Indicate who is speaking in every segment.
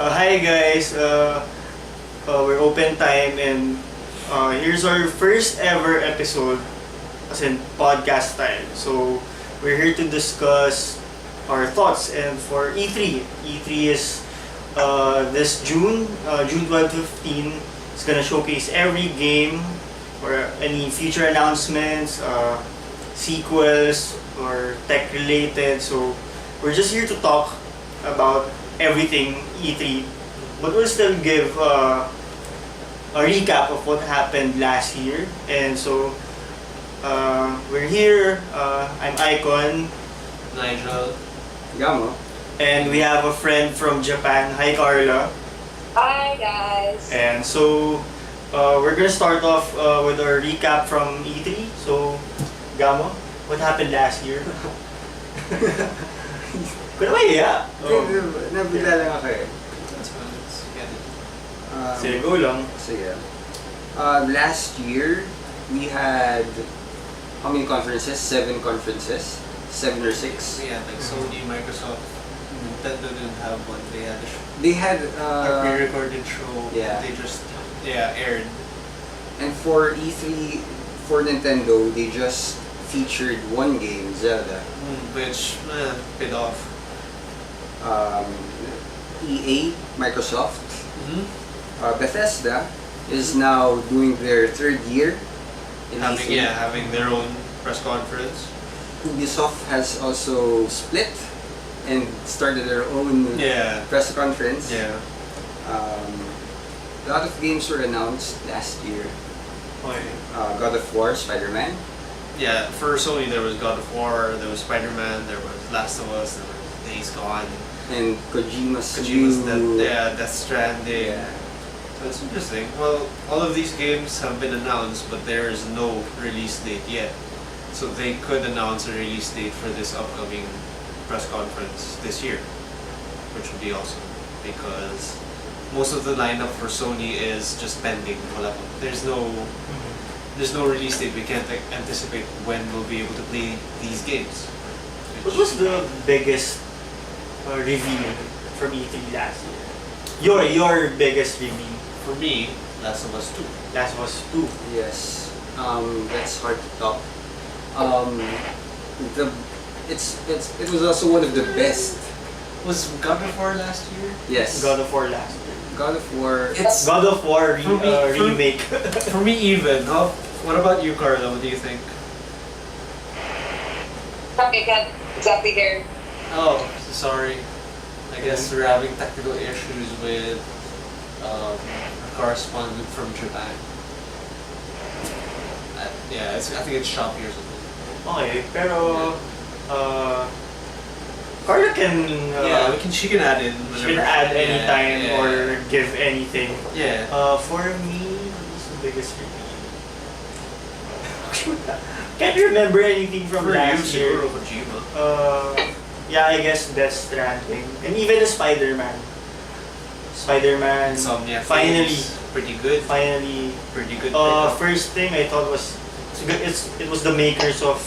Speaker 1: Hi guys, we're open time and here's our first ever episode as in podcast time. So we're here to discuss our thoughts and for E3. E3 is this June, June 12 to 15. It's gonna showcase every game or any future announcements, sequels or tech related. So we're just here to talk about everything E3, but we'll still give a recap of what happened last year. And so we're here. I'm Icon,
Speaker 2: Nigel.
Speaker 3: Gamo.
Speaker 1: and we have a friend from Japan. Hi, Carla.
Speaker 4: Hi guys.
Speaker 1: And so we're gonna start off with our recap from E3. So, Gamo, what happened last year? Pero yeah.
Speaker 3: Nabigla lang ako eh.
Speaker 2: That's fine. Let's get it.
Speaker 1: Sige, go lang.
Speaker 3: Sige. Last year, we had how many conferences? 7 conferences? 7 or 6?
Speaker 2: Yeah, like Sony, Microsoft, Nintendo didn't have one.
Speaker 3: They had
Speaker 2: a pre-recorded show.
Speaker 3: yeah.
Speaker 2: They just aired.
Speaker 3: And for E3, for Nintendo, they just featured one game, Zelda.
Speaker 2: Which paid off.
Speaker 3: EA, Microsoft,
Speaker 2: Mm-hmm.
Speaker 3: Bethesda is now doing their 3rd year in
Speaker 2: Having
Speaker 3: E3.
Speaker 2: having their own press conference.
Speaker 3: Ubisoft has also split and started their own
Speaker 2: Yeah.
Speaker 3: press conference.
Speaker 2: Yeah.
Speaker 3: A lot of games were announced last year.
Speaker 1: Okay.
Speaker 3: God of War, Spider-Man.
Speaker 2: Yeah. For Sony, there was God of War, there was Spider-Man, there was Last of Us, there was Days Gone,
Speaker 3: And Kojima's
Speaker 2: Kojima's Death Stranding.
Speaker 3: Yeah.
Speaker 2: So it's interesting. Well, all of these games have been announced, but there is no release date yet. So they could announce a release date for this upcoming press conference this year, which would be awesome because most of the lineup for Sony is just pending. There's no release date. We can't anticipate when we'll be able to play these games.
Speaker 1: What was the biggest reveal from E3 last year? Your biggest reveal.
Speaker 2: For me, Last of Us 2.
Speaker 1: Last was 2.
Speaker 3: Yes. That's hard to top. It was also one of the best.
Speaker 2: Was God of War last year?
Speaker 3: Yes.
Speaker 1: God of War last year.
Speaker 3: God of War.
Speaker 2: It's
Speaker 1: God of War
Speaker 2: For me- for-
Speaker 1: remake.
Speaker 2: For me, even. What about you, Carla? What do you think?
Speaker 4: I can't exactly hear.
Speaker 2: Oh, sorry. I guess we're having technical issues with a correspondent from Japan. I think it's Shopee or something.
Speaker 1: Okay, pero Carla can
Speaker 2: she can add in.
Speaker 1: she can add anytime or give anything.
Speaker 2: Yeah.
Speaker 1: For me, what's the biggest reveal? Can't remember anything from
Speaker 2: For you,
Speaker 1: last year.
Speaker 2: siguro Kojima.
Speaker 1: Yeah, I guess Death Stranding. And even the Spider-Man. Spider-Man.
Speaker 2: Insomnia.
Speaker 1: Finally.
Speaker 2: Pretty good.
Speaker 1: Finally.
Speaker 2: Pretty good.
Speaker 1: First thing I thought was it was the makers of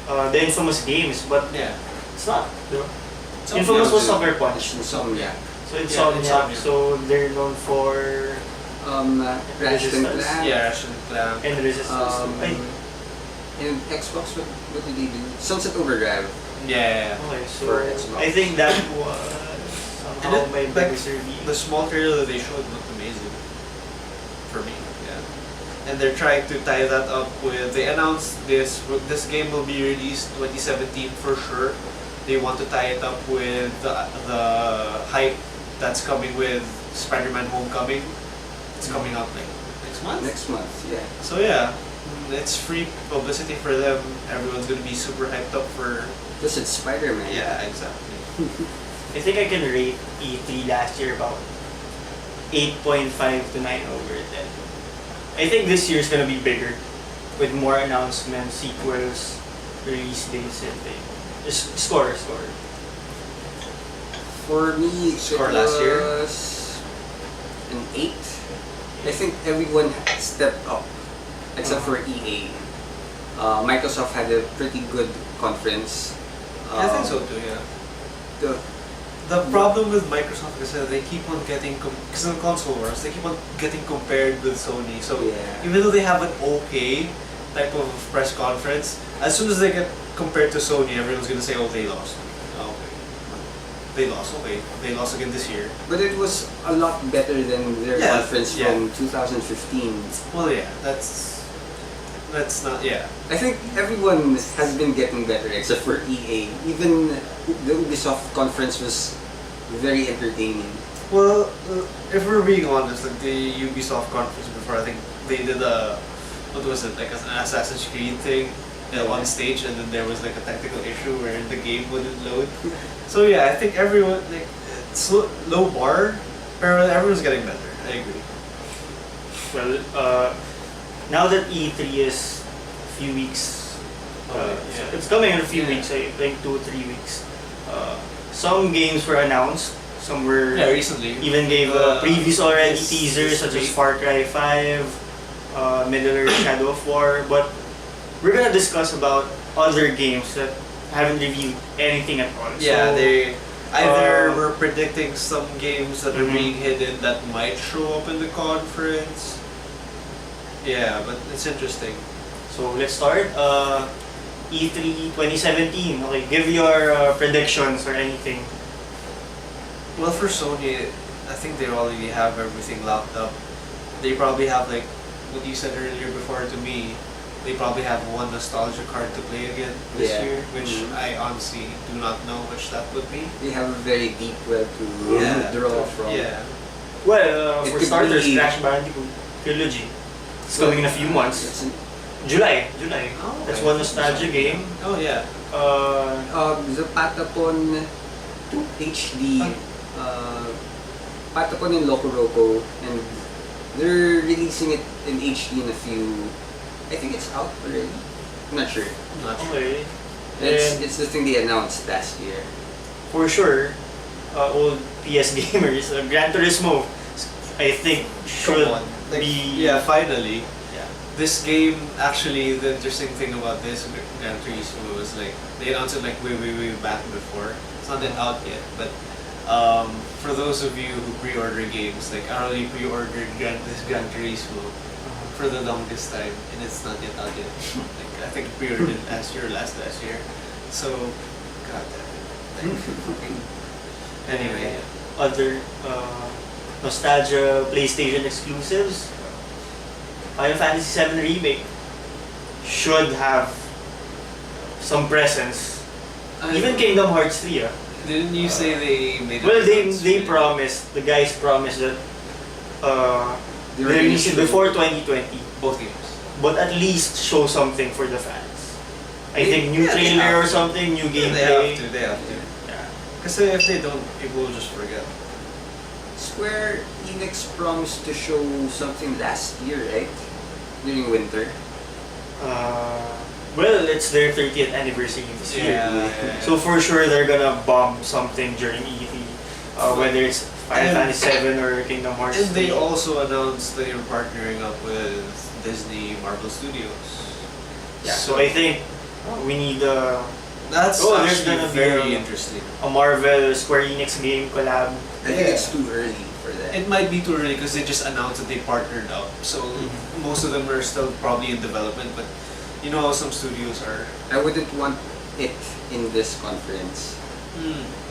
Speaker 1: the Infamous games, but
Speaker 2: Yeah.
Speaker 1: it's not. No?
Speaker 2: Insomnia
Speaker 1: Infamous was
Speaker 3: was
Speaker 1: Sucker Punch.
Speaker 3: Insomnia.
Speaker 1: So Insomnia.
Speaker 2: Insomnia.
Speaker 1: So they're known for
Speaker 3: Ratchet and
Speaker 1: Resistance.
Speaker 3: Clank.
Speaker 2: Yeah, Ratchet and Clank.
Speaker 1: and Resistance. Ay,
Speaker 3: And Xbox, what did they do? Sunset Overdrive.
Speaker 2: Yeah.
Speaker 1: okay, so
Speaker 3: For Xbox.
Speaker 1: I think that was somehow my
Speaker 2: Like,
Speaker 1: biggest reveal.
Speaker 2: the small trailer that they showed looked amazing. For me, yeah. And they're trying to tie that up with. They announced this game will be released 2017 for sure. They want to tie it up with the hype that's coming with Spider-Man: Homecoming. It's coming out like next month.
Speaker 3: Next month, yeah.
Speaker 2: So yeah, it's free publicity for them. Everyone's gonna be super hyped up for.
Speaker 3: Plus it's Spider-Man.
Speaker 2: Yeah, exactly.
Speaker 1: I think I can rate E3 last year about 8.5 to 9 over 10. I think this year's gonna be bigger with more announcements, sequels, release dates, and things. Just score.
Speaker 3: For me,
Speaker 2: Score
Speaker 3: it
Speaker 2: last year?
Speaker 3: was an 8. I think everyone stepped up except for EA. Microsoft had a pretty good conference.
Speaker 2: I think so too. Yeah.
Speaker 3: The
Speaker 2: The problem with Microsoft is that they keep on getting, because in console wars, they keep on getting compared with Sony. So
Speaker 3: Yeah.
Speaker 2: even though they have an okay type of press conference, as soon as they get compared to Sony, everyone's gonna say, oh, they lost. Oh, okay. They lost, okay. They lost again this year.
Speaker 3: But it was a lot better than their
Speaker 2: Yeah,
Speaker 3: conference
Speaker 2: yeah.
Speaker 3: from 2015.
Speaker 2: Well, yeah, that's not, yeah.
Speaker 3: I think everyone has been getting better except for EA. Even the Ubisoft conference was very entertaining.
Speaker 2: Well, if we're being honest, like the Ubisoft conference before, I think they did what was it, like an Assassin's Creed thing on stage, and then there was like a technical issue where the game wouldn't load. So yeah, I think everyone, like, it's low bar, but everyone's getting better. I agree.
Speaker 1: Well, now that E3 is a few weeks,
Speaker 2: Yeah.
Speaker 1: it's coming in a few
Speaker 2: Yeah.
Speaker 1: weeks, I think 2 or 3 weeks. Some games were announced, some were
Speaker 2: Yeah, recently.
Speaker 1: even gave previews already,
Speaker 2: this-
Speaker 1: teasers
Speaker 2: this
Speaker 1: such as
Speaker 2: week.
Speaker 1: Far Cry 5, Middle Earth Shadow of War, but we're gonna discuss about other games that haven't revealed anything at all.
Speaker 2: Yeah,
Speaker 1: So,
Speaker 2: they either
Speaker 1: uh,
Speaker 2: were predicting some games that are
Speaker 1: Mhm.
Speaker 2: being hidden that might show up in the conference. Yeah, but it's interesting.
Speaker 1: So let's start. E3 2017. Okay, give your predictions or anything.
Speaker 2: Well, for Sony, I think they already have everything locked up. They probably have, like what you said earlier before to me, they probably have one nostalgia card to play again this
Speaker 3: Yeah.
Speaker 2: year, which
Speaker 3: Mhm.
Speaker 2: I honestly do not know which that would be.
Speaker 3: They have a very deep well to draw from.
Speaker 2: Yeah.
Speaker 1: Well,
Speaker 3: It
Speaker 1: for
Speaker 3: could
Speaker 1: starters,
Speaker 3: be-
Speaker 1: Crash Bandicoot Trilogy. It's coming in a few months.
Speaker 3: It's an-
Speaker 1: July.
Speaker 2: Oh,
Speaker 1: That's
Speaker 2: okay.
Speaker 1: one nostalgia game.
Speaker 2: Oh yeah.
Speaker 3: the Patapon HD, Patapon in Loco Roco, and they're releasing it in HD in a few. I think it's out already. I'm not sure.
Speaker 2: Not sure.
Speaker 1: Okay.
Speaker 3: It's,
Speaker 1: And
Speaker 3: it's the thing they announced last year.
Speaker 1: for sure, old PS gamers, Gran Turismo, I think should
Speaker 2: Come on. Like,
Speaker 1: be.
Speaker 2: yeah, finally.
Speaker 1: Yeah.
Speaker 2: This game, actually, the interesting thing about this Gran Turismo was like they announced it like way back before. It's not yet out yet, but for those of you who pre-order games, like I already pre-ordered this Gran Turismo for the longest time, and it's not yet out yet. Like I think I pre-ordered it last year or last year. So, god damn it. Like, anyway,
Speaker 1: Other nostalgia PlayStation exclusives. Final Fantasy VII Remake should have some presence. Even Kingdom Hearts 3.
Speaker 2: didn't you say they made it?
Speaker 1: Well, they
Speaker 2: announcement?
Speaker 1: promised, the guys promised that
Speaker 3: They
Speaker 1: they
Speaker 3: were
Speaker 1: release it
Speaker 3: gonna show-
Speaker 1: before 2020,
Speaker 2: both games.
Speaker 1: but at least show something for the fans. I think new
Speaker 2: Yeah, they
Speaker 1: trailer or
Speaker 2: have to.
Speaker 1: something, new
Speaker 2: Yeah,
Speaker 1: gameplay.
Speaker 2: they have to.
Speaker 1: Yeah.
Speaker 2: Because if they don't, people will just forget.
Speaker 3: Square Enix promised to show something last year, right? During winter.
Speaker 1: Well, it's their 30th anniversary this year.
Speaker 2: Yeah.
Speaker 1: So for sure they're gonna bomb something during E3, whether it's Final
Speaker 2: And-
Speaker 1: Fantasy VII or Kingdom Hearts.
Speaker 2: And they
Speaker 1: 3.
Speaker 2: also announced they are partnering up with Disney Marvel Studios.
Speaker 1: Yeah, so I think we need
Speaker 2: That's
Speaker 1: Oh, there's
Speaker 2: actually
Speaker 1: gonna be
Speaker 2: very
Speaker 1: a-
Speaker 2: interesting.
Speaker 1: a Marvel Square Enix game collab.
Speaker 3: I think
Speaker 2: Yeah.
Speaker 3: it's too early for that.
Speaker 2: It might be too early because they just announced that they partnered up. So most of them are still probably in development, but you know how some studios are.
Speaker 3: I wouldn't want it in this conference.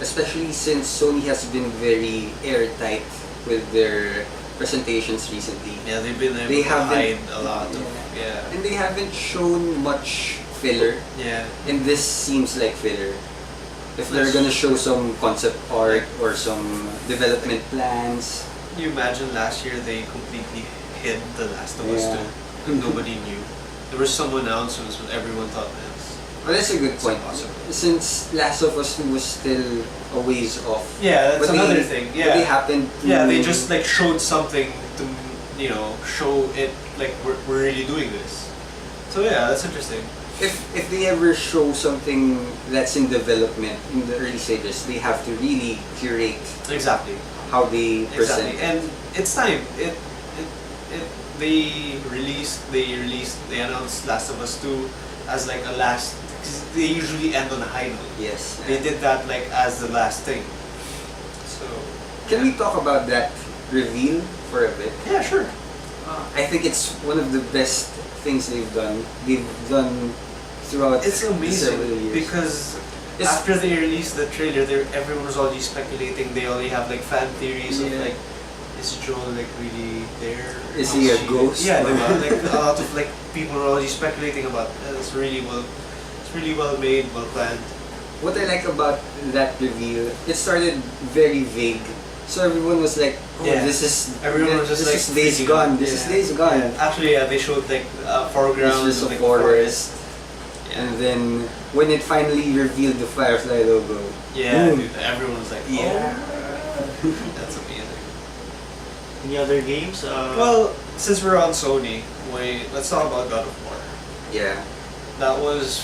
Speaker 3: Especially since Sony has been very airtight with their presentations recently.
Speaker 2: Yeah, they've been able
Speaker 3: They
Speaker 2: to
Speaker 3: haven't-
Speaker 2: hide a lot of. Yeah.
Speaker 3: And they haven't shown much filler,
Speaker 2: Yeah.
Speaker 3: and this seems like filler. If they're
Speaker 2: That's
Speaker 3: gonna show some concept art or some development plans,
Speaker 2: Can you imagine last year they completely hid The Last of Us
Speaker 3: Yeah.
Speaker 2: 2 and nobody knew. There were some announcements, but everyone thought this.
Speaker 3: well, that's a good
Speaker 2: It's
Speaker 3: point.
Speaker 2: impossible.
Speaker 3: Since Last of Us 2 was still a ways off.
Speaker 2: Yeah, that's
Speaker 3: But
Speaker 2: another
Speaker 3: they-
Speaker 2: thing.
Speaker 3: But they
Speaker 2: Yeah.
Speaker 3: happened to...
Speaker 2: Yeah, they just like showed something to, show it like we're really doing this. So yeah, that's interesting.
Speaker 3: If they ever show something that's in development in the early stages, they have to really curate
Speaker 2: Exactly.
Speaker 3: how they present.
Speaker 2: Exactly. And it's time. They announced Last of Us 2 as like a last. 'Cause they usually end on a high note.
Speaker 3: Yes.
Speaker 2: They did that like as the last thing.
Speaker 3: Can we talk about that reveal for a bit?
Speaker 2: Yeah, sure.
Speaker 3: I think it's one of the best things they've done. They've done throughout
Speaker 2: It's
Speaker 3: several
Speaker 2: amazing
Speaker 3: years.
Speaker 2: because
Speaker 3: It's-
Speaker 2: after they released the trailer, everyone was already speculating. They already have like fan theories of
Speaker 3: Yeah.
Speaker 2: like, is Joel like really there?
Speaker 3: Is he a ghost?
Speaker 2: Yeah, like a lot of like people are already speculating about. It's really well made, well planned.
Speaker 3: What I like about that reveal, it started very vague. So everyone was like, oh,
Speaker 2: Yeah.
Speaker 3: this is
Speaker 2: Everyone was just
Speaker 3: this
Speaker 2: like
Speaker 3: is Days
Speaker 2: freaking
Speaker 3: Gone.
Speaker 2: out.
Speaker 3: This is
Speaker 2: Yeah.
Speaker 3: Days Gone.
Speaker 2: Actually, yeah, they showed like foreground
Speaker 3: It's just
Speaker 2: of,
Speaker 3: a
Speaker 2: like,
Speaker 3: forest.
Speaker 2: Yeah.
Speaker 3: And then when it finally revealed the Firefly logo,
Speaker 2: Yeah,
Speaker 3: boom.
Speaker 2: dude, everyone was like,
Speaker 3: Yeah.
Speaker 2: oh, that's amazing.
Speaker 1: Any other games?
Speaker 2: Well, since we're on Sony, let's talk about God of War.
Speaker 3: Yeah.
Speaker 2: That was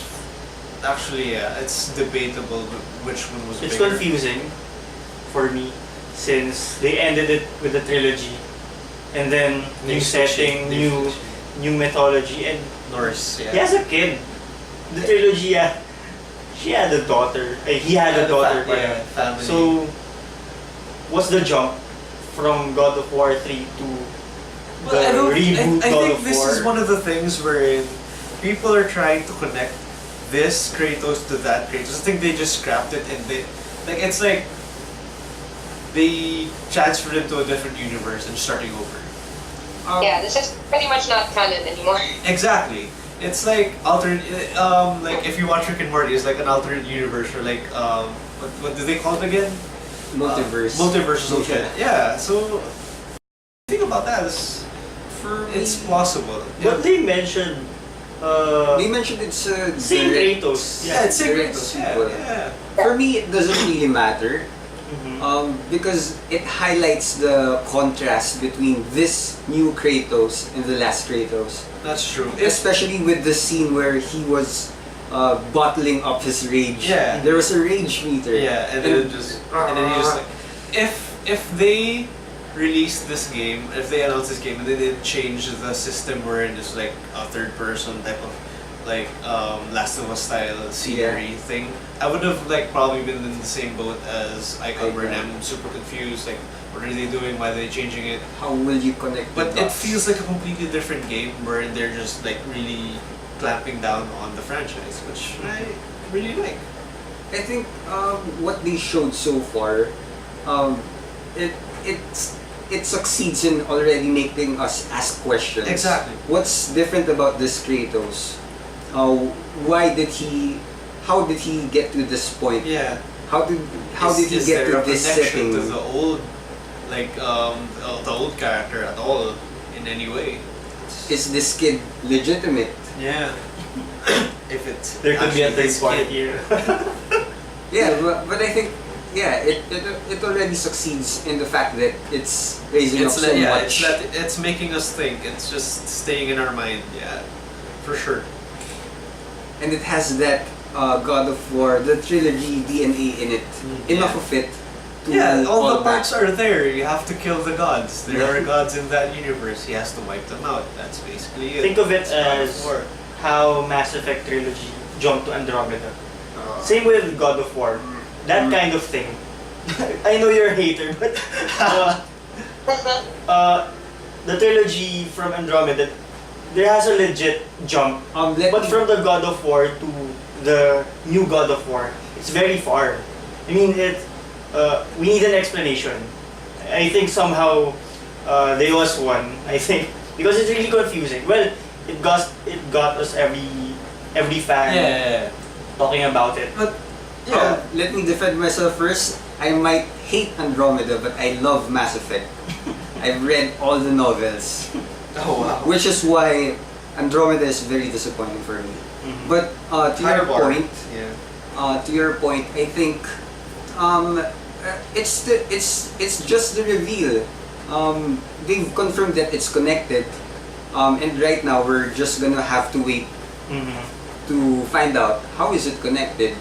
Speaker 2: actually, yeah, it's debatable which one was
Speaker 1: it's
Speaker 2: bigger.
Speaker 1: confusing for me since they ended it with a trilogy, and then new setting, new mythology, and
Speaker 2: Norse, yeah.
Speaker 1: he has a kid. The trilogy, yeah, she had a daughter. He had a daughter.
Speaker 2: Yeah, family.
Speaker 1: So, what's the jump from God of War 3 to the reboot
Speaker 2: I
Speaker 1: God
Speaker 2: think
Speaker 1: of
Speaker 2: this
Speaker 1: War?
Speaker 2: is one of the things wherein people are trying to connect this Kratos to that Kratos. I think they just scrapped it and it's like they transferred it to a different universe and starting over.
Speaker 4: Yeah, this is pretty much not canon anymore.
Speaker 2: Exactly. It's like alternate, like if you watch Rick and Morty, it's like an alternate universe or like what do they call it again?
Speaker 3: Multiverse.
Speaker 2: Multiverse or something.
Speaker 3: Yeah.
Speaker 2: Yeah. So think about that. It's plausible.
Speaker 1: But they mentioned
Speaker 3: They mentioned it's a
Speaker 1: same
Speaker 3: direct-
Speaker 1: Kratos.
Speaker 2: Yeah, it's
Speaker 3: direct
Speaker 2: Kratos.
Speaker 3: sequel.
Speaker 2: Yeah.
Speaker 3: For me, it doesn't really matter.
Speaker 1: Mhm.
Speaker 3: Because it highlights the contrast between this new Kratos and the last Kratos.
Speaker 2: That's true.
Speaker 3: Especially with the scene where he was bottling up his rage.
Speaker 2: Yeah.
Speaker 3: There was a rage meter.
Speaker 2: Yeah, and then he just like if they released this game, if they announced this game and they didn't change the system where it's like a third person type of like Last of Us style scenery thing, I would have like probably been in the same boat as Icon where I'm super confused, like what are they doing, why are they changing it?
Speaker 3: How will you connect the
Speaker 2: But it
Speaker 3: dots?
Speaker 2: feels like a completely different game where they're just like really clamping down on the franchise, which I really like.
Speaker 3: I think what they showed so far, it succeeds in already making us ask questions.
Speaker 2: Exactly.
Speaker 3: What's different about this Kratos? Why did he? How did he get to this point?
Speaker 2: Yeah.
Speaker 3: How did he
Speaker 2: Is
Speaker 3: get
Speaker 2: there
Speaker 3: to
Speaker 2: a
Speaker 3: this
Speaker 2: connection
Speaker 3: setting?
Speaker 2: to the old, like the old character at all in any way?
Speaker 3: Is this kid legitimate?
Speaker 2: Yeah. If it's
Speaker 1: There could be a
Speaker 2: actually
Speaker 1: third
Speaker 2: his
Speaker 1: party
Speaker 2: kid.
Speaker 1: here.
Speaker 3: Yeah, but I think it already succeeds in the fact that it's raising up so much.
Speaker 2: It's making us think. It's just staying in our mind. Yeah, for sure.
Speaker 3: And it has that God of War, the trilogy DNA in it. Enough
Speaker 2: Yeah.
Speaker 3: of it to
Speaker 2: Yeah, all
Speaker 3: call
Speaker 2: the
Speaker 3: back.
Speaker 2: parts are there. You have to kill the gods. There
Speaker 3: Yeah.
Speaker 2: are gods in that universe. He has to wipe them out. That's basically it.
Speaker 1: Think of it
Speaker 2: It's God of
Speaker 1: as
Speaker 2: War.
Speaker 1: how Mass Effect trilogy jumped to Andromeda. Same with God of War. That kind of thing. I know you're a hater, but the trilogy from Andromeda, there has a legit jump. But from the God of War to the new God of War, it's very far. I mean, we need an explanation. I think somehow they lost one. I think because it's really confusing. Well, it got us every fan
Speaker 2: Yeah.
Speaker 1: talking about it.
Speaker 2: But yeah.
Speaker 3: Let me defend myself first. I might hate Andromeda, but I love Mass Effect. I've read all the novels,
Speaker 2: Oh wow.
Speaker 3: which is why Andromeda is very disappointing for me.
Speaker 1: Mhm.
Speaker 3: But to
Speaker 2: Higher
Speaker 3: your
Speaker 2: bar.
Speaker 3: point, I think it's just the reveal. They've confirmed that it's connected, and right now we're just gonna have to wait
Speaker 1: Mhm.
Speaker 3: to find out how is it connected.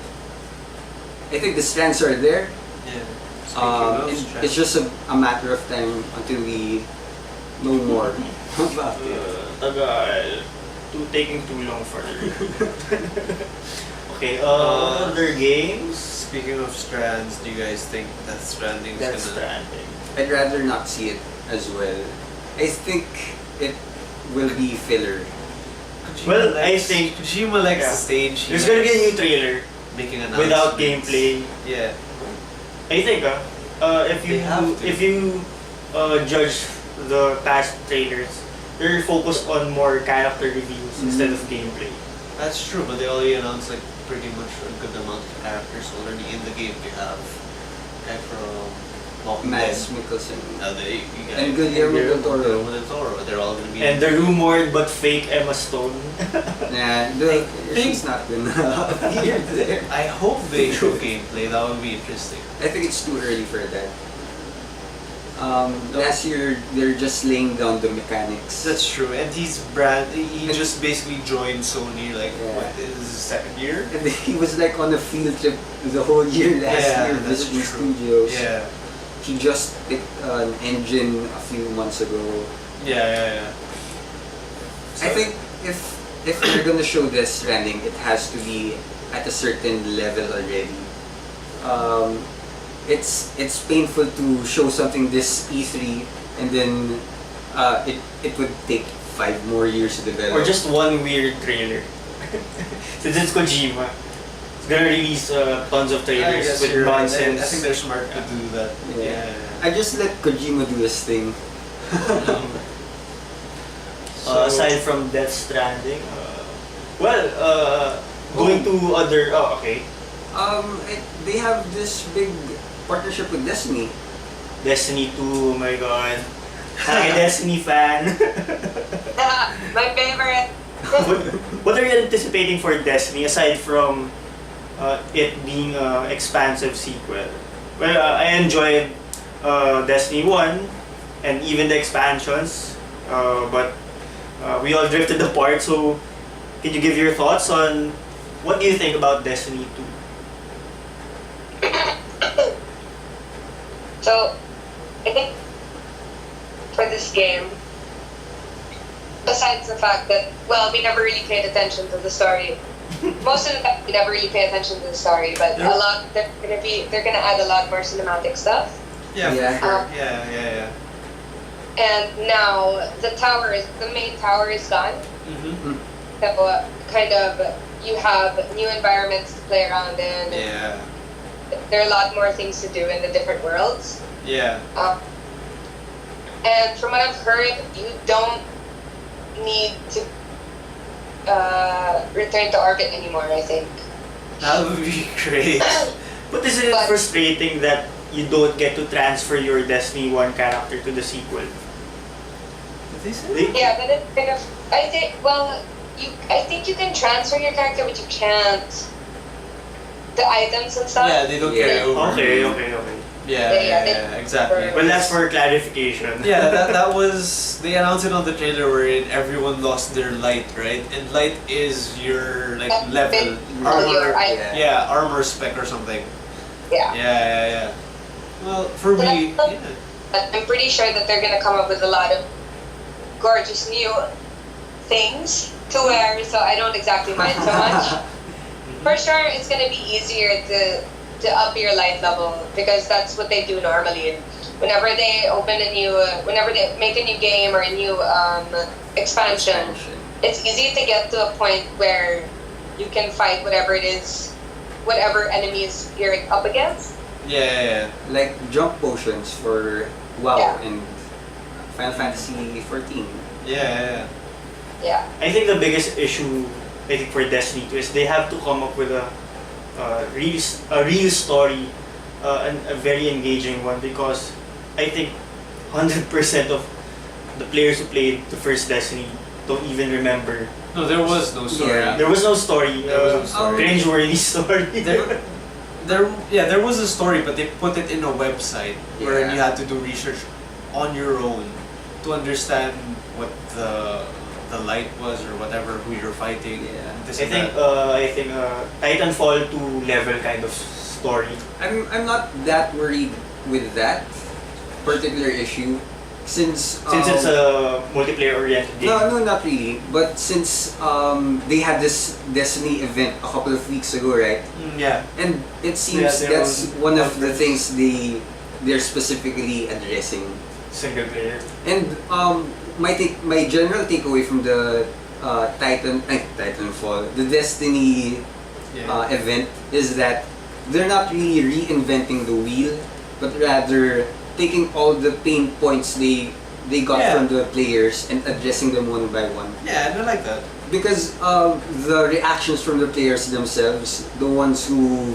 Speaker 3: I think the strands are there.
Speaker 2: Yeah.
Speaker 3: It's just a matter of time until we know more about it.
Speaker 1: Tagal. Taking too long for the Okay, other games.
Speaker 2: speaking of strands, do you guys think Death Stranding is
Speaker 1: That's
Speaker 2: gonna...
Speaker 1: Stranding.
Speaker 3: I'd rather not see it as well. I think it will be filler.
Speaker 1: Well, I think-
Speaker 2: Kojima likes
Speaker 1: yeah.
Speaker 2: the stage. He
Speaker 1: There's gonna be a new
Speaker 2: likes
Speaker 1: trailer
Speaker 2: making
Speaker 1: without
Speaker 2: announcements.
Speaker 1: gameplay.
Speaker 2: Yeah.
Speaker 1: I think
Speaker 2: They have to.
Speaker 1: if you judge the past trailers, they're focused on more character reveals instead of gameplay.
Speaker 2: That's true, but they already announced like pretty much a good amount of characters already in the game. You have guy from Walking
Speaker 3: Mads
Speaker 2: Dead.
Speaker 3: Mikkelsen.
Speaker 2: You got
Speaker 3: And Guillermo del Toro.
Speaker 2: Guillermo del Toro. They're all gonna be.
Speaker 1: And the rumored but fake Emma Stone.
Speaker 3: Nah, she's not gonna appear there.
Speaker 2: I hope they show gameplay. That would be interesting.
Speaker 3: I think it's too early for that. Last year, they're just laying down the mechanics.
Speaker 2: That's true, and he just basically joined Sony like
Speaker 3: Yeah.
Speaker 2: what is his second year?
Speaker 3: And he was like on a field trip the whole year last year
Speaker 2: that's
Speaker 3: visiting
Speaker 2: true.
Speaker 3: studios.
Speaker 2: Yeah,
Speaker 3: He just picked an engine a few months ago.
Speaker 2: yeah.
Speaker 3: I think if they're gonna show this Stranding, it has to be at a certain level already. It's painful to show something this E3 and then it would take 5 more years to develop.
Speaker 1: Or just one weird trailer. Since it's Kojima, it's gonna release tons of
Speaker 2: I
Speaker 1: trailers
Speaker 2: guess
Speaker 1: with
Speaker 2: you're right.
Speaker 1: nonsense.
Speaker 2: I think they're smart to do that.
Speaker 3: Yeah.
Speaker 2: Yeah.
Speaker 3: I just let Kojima do his thing.
Speaker 1: Aside from Death Stranding, going to other. Oh, okay.
Speaker 3: They have this big partnership with Destiny.
Speaker 1: Destiny 2, oh my god. I'm a Destiny fan.
Speaker 4: My favorite.
Speaker 1: What are you anticipating for Destiny aside from it being an expansive sequel? Well, I enjoyed Destiny 1 and even the expansions, but we all drifted apart. So, can you give your thoughts on what do you think about Destiny 2?
Speaker 4: So, I think for this game, besides the fact that, well, we never really paid attention to the story. Most of the time, we never really pay attention to the story, but
Speaker 1: Yeah.
Speaker 4: they're gonna add a lot more cinematic stuff.
Speaker 2: Yeah,
Speaker 3: Yeah.
Speaker 2: for sure. Yeah.
Speaker 4: And now the main tower is gone.
Speaker 2: Mm-hmm.
Speaker 4: So kind of you have new environments to play around in.
Speaker 2: Yeah.
Speaker 4: There are a lot more things to do in the different worlds.
Speaker 2: Yeah.
Speaker 4: And from what I've heard, you don't need to return to orbit anymore, I think.
Speaker 2: That would be great.
Speaker 1: But isn't it
Speaker 4: But-
Speaker 1: frustrating that you don't get to transfer your Destiny 1 character to the sequel?
Speaker 2: Did they say?
Speaker 1: They-
Speaker 4: Yeah, but it's kind of. I think you can transfer your character, but you can't. The items and stuff.
Speaker 2: Yeah, they don't carry
Speaker 3: Yeah.
Speaker 2: over.
Speaker 1: Okay.
Speaker 2: Yeah, exactly.
Speaker 1: Well, that's for clarification.
Speaker 2: Yeah, that was they announced it on the trailer wherein everyone lost their light, right? And light is your like level
Speaker 4: Your
Speaker 2: armor.
Speaker 4: item.
Speaker 2: Yeah, armor spec or something.
Speaker 4: Yeah.
Speaker 2: Yeah. Well, for me, yeah.
Speaker 4: But I'm pretty sure that they're gonna come up with a lot of gorgeous new things to wear, so I don't exactly mind so much. For sure, it's gonna be easier to up your light level because that's what they do normally. Whenever they whenever they make a new game or a new expansion, it's easy to get to a point where you can fight whatever it is, whatever enemies you're up against.
Speaker 2: Yeah.
Speaker 3: Like jump potions for WoW
Speaker 4: Yeah.
Speaker 3: and Final Fantasy 14.
Speaker 2: Yeah.
Speaker 4: Yeah.
Speaker 1: I think the biggest issue, I think for Destiny 2 is they have to come up with a real story, and a very engaging one because I think 100% of the players who played the first Destiny don't even remember.
Speaker 2: No, there was no story.
Speaker 3: Yeah.
Speaker 1: There was no story.
Speaker 2: There was no story.
Speaker 1: Cringe-worthy story.
Speaker 2: There was a story, but they put it in a website where
Speaker 3: Yeah.
Speaker 2: you had to do research on your own to understand what the light was or whatever who you're fighting.
Speaker 3: Yeah.
Speaker 2: This
Speaker 1: I
Speaker 2: and
Speaker 1: think
Speaker 2: that.
Speaker 1: Titanfall 2 level kind of story.
Speaker 3: I'm not that worried with that particular issue since
Speaker 1: it's a multiplayer-oriented game.
Speaker 3: no, not really. But since they had this Destiny event a couple of weeks ago, right?
Speaker 2: Yeah.
Speaker 3: And it seems
Speaker 1: Yeah, their
Speaker 3: that's
Speaker 1: own
Speaker 3: one of the
Speaker 1: conference.
Speaker 3: things they're specifically addressing.
Speaker 1: Single player.
Speaker 3: And my general takeaway from the Titanfall, the Destiny
Speaker 2: Yeah.
Speaker 3: event is that they're not really reinventing the wheel, but rather taking all the pain points they got
Speaker 2: Yeah.
Speaker 3: from the players and addressing them one by one.
Speaker 2: Yeah, and I like that.
Speaker 3: Because the reactions from the players themselves, the ones who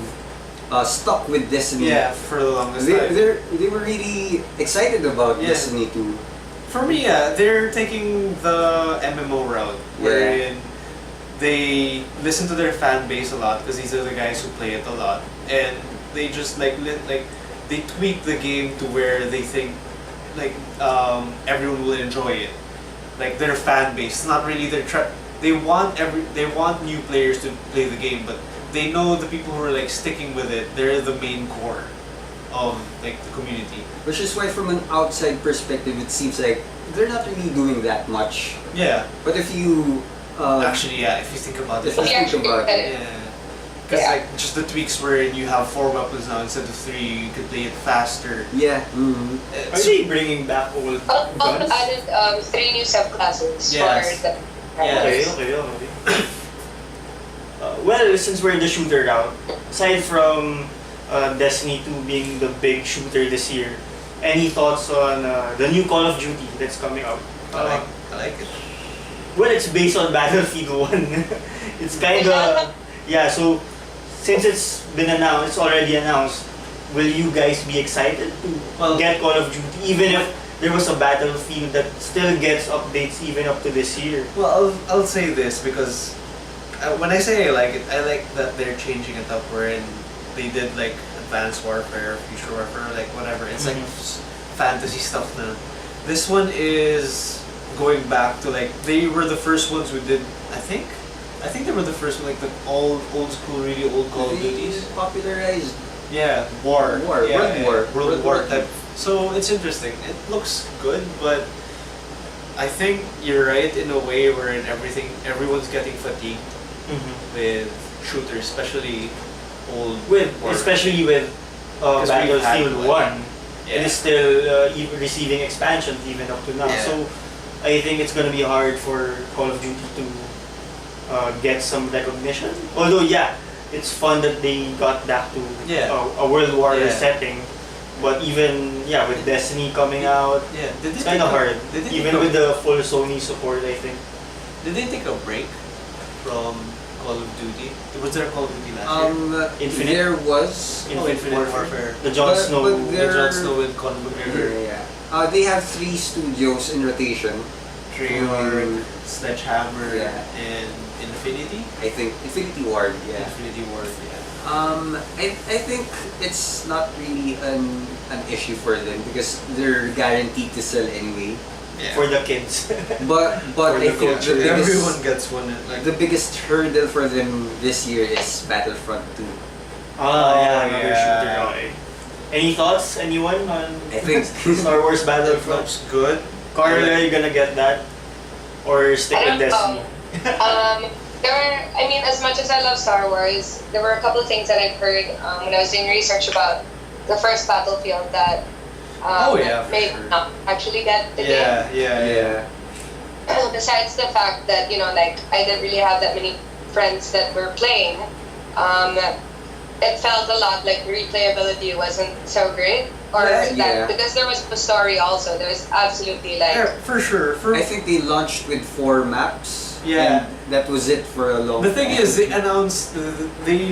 Speaker 3: stuck with Destiny,
Speaker 2: Yeah, for the longest time.
Speaker 3: they were really excited about
Speaker 2: Yeah.
Speaker 3: Destiny 2.
Speaker 2: For me, yeah, they're taking the MMO route, wherein they listen to their fan base a lot because these are the guys who play it a lot, and they just like they tweak the game to where they think like everyone will enjoy it, like their fan base. It's not really they want new players to play the game, but they know the people who are like sticking with it. They're the main core of like the community.
Speaker 3: Which is why, from an outside perspective, it seems like they're not really doing that much.
Speaker 2: Yeah,
Speaker 3: But if you
Speaker 2: actually, yeah. If you think about it,
Speaker 3: if you think about it,
Speaker 2: yeah. Because
Speaker 4: Yeah.
Speaker 2: like just the tweaks where you have 4 weapons now instead of 3, you can play it faster.
Speaker 3: yeah.
Speaker 1: Are
Speaker 2: It's-
Speaker 1: they bringing back old
Speaker 4: Also
Speaker 1: guns?
Speaker 4: added 3 new subclasses
Speaker 2: Yes.
Speaker 4: for the
Speaker 2: Yes.
Speaker 1: Okay. Well, since we're in the shooter route, aside from Destiny 2 being the big shooter this year, any thoughts on the new Call of Duty that's coming out?
Speaker 2: I like it.
Speaker 1: Well, it's based on Battlefield 1. It's kind of... Yeah, so since it's been announced, it's already announced, will you guys be excited to
Speaker 2: Well-
Speaker 1: get Call of Duty, even if there was a Battlefield that still gets updates even up to this year?
Speaker 2: Well, I'll say this because when I say I like it, I like that they're changing it up wherein they did like Advanced Warfare, Future Warfare, like whatever. It's like fantasy stuff now. This one is going back to like they were the first ones who did. I think they were the first one, like the old school, really old Call of
Speaker 3: They
Speaker 2: Duties.
Speaker 3: popularized
Speaker 2: Yeah, war.
Speaker 3: War,
Speaker 2: Yeah,
Speaker 3: World
Speaker 2: yeah,
Speaker 3: War.
Speaker 2: World
Speaker 3: World
Speaker 2: War
Speaker 3: War.
Speaker 2: type. So it's interesting. It looks good, but I think you're right in a way where everyone's getting fatigued with shooters, especially old. war.
Speaker 1: Especially with
Speaker 2: 'Cause we've had
Speaker 1: Battlefield
Speaker 2: one.
Speaker 1: 1. It is still even receiving expansions even up to now.
Speaker 2: Yeah.
Speaker 1: So I think it's gonna be hard for Call of Duty to get some recognition. Although yeah, it's fun that they got back to
Speaker 2: Yeah.
Speaker 1: a World War
Speaker 2: Yeah.
Speaker 1: setting. But even with Destiny coming out,
Speaker 2: Yeah, did
Speaker 1: it's
Speaker 2: they
Speaker 1: kind of
Speaker 2: take a-
Speaker 1: hard.
Speaker 2: did they
Speaker 1: Even
Speaker 2: take a-
Speaker 1: with the full Sony support, I think.
Speaker 2: Did they take a break from Call of Duty? Was there a Call of Duty last year?
Speaker 1: Infinite?
Speaker 3: There was
Speaker 1: Infinite
Speaker 2: Warfare.
Speaker 1: The Jon
Speaker 3: But-
Speaker 1: Snow.
Speaker 3: but
Speaker 2: The
Speaker 3: there-
Speaker 2: Jon Snow and Conor McGregor.
Speaker 3: They have 3 studios in rotation.
Speaker 2: Treyarch, Sledgehammer,
Speaker 3: Yeah.
Speaker 2: and Infinity?
Speaker 3: I think Infinity Ward, yeah.
Speaker 2: Infinity Ward, yeah.
Speaker 3: I think it's not really an issue for them because they're guaranteed to sell anyway.
Speaker 1: For the kids.
Speaker 3: But
Speaker 2: For
Speaker 3: I
Speaker 2: the
Speaker 3: think
Speaker 2: culture,
Speaker 3: the biggest,
Speaker 2: everyone gets one. Like,
Speaker 3: the biggest hurdle for them this year is Battlefront 2.
Speaker 1: Another
Speaker 2: yeah.
Speaker 1: shooter. Okay. Any thoughts, anyone, on
Speaker 3: I think
Speaker 1: Star Wars
Speaker 2: that
Speaker 1: Battlefront?
Speaker 2: looks good.
Speaker 1: Carla, are you gonna get that? Or stick
Speaker 4: I
Speaker 1: with
Speaker 4: don't
Speaker 1: Destiny?
Speaker 4: As much as I love Star Wars, there were a couple of things that I've heard when I was doing research about the first Battlefield that
Speaker 2: For
Speaker 4: may
Speaker 2: sure.
Speaker 4: not actually get the game.
Speaker 2: Yeah.
Speaker 4: Besides the fact that, like, I didn't really have that many friends that were playing, it felt a lot like replayability wasn't so great. Or
Speaker 3: Yeah.
Speaker 4: because there was the story also, there was absolutely like...
Speaker 2: Yeah, for sure.
Speaker 3: I think they launched with 4 maps.
Speaker 2: Yeah.
Speaker 3: And that was it for a long
Speaker 2: The thing
Speaker 3: time.
Speaker 2: is, they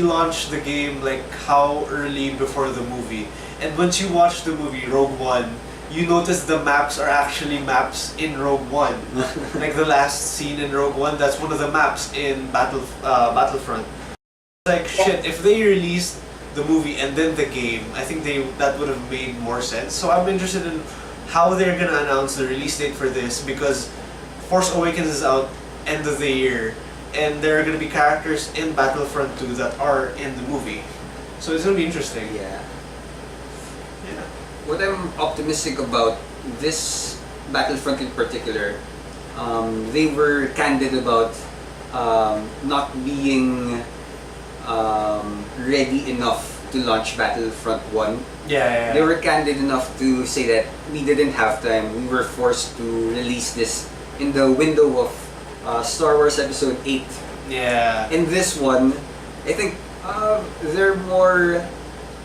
Speaker 2: launched the game like how early before the movie, and once you watch the movie Rogue One, you notice the maps are actually maps in Rogue One. Like the last scene in Rogue One, that's one of the maps in Battlefront. Like shit, if they released the movie and then the game, I think that would have made more sense. So I'm interested in how they're gonna announce the release date for this because Force Awakens is out end of the year, and there are gonna be characters in Battlefront 2 that are in the movie. So it's gonna be interesting.
Speaker 3: Yeah.
Speaker 2: Yeah.
Speaker 3: What I'm optimistic about this Battlefront in particular, they were candid about not being ready enough to launch Battlefront 1.
Speaker 2: Yeah.
Speaker 3: They were candid enough to say that we didn't have time. We were forced to release this in the window of Star Wars Episode 8.
Speaker 2: Yeah.
Speaker 3: In this one, I think they're more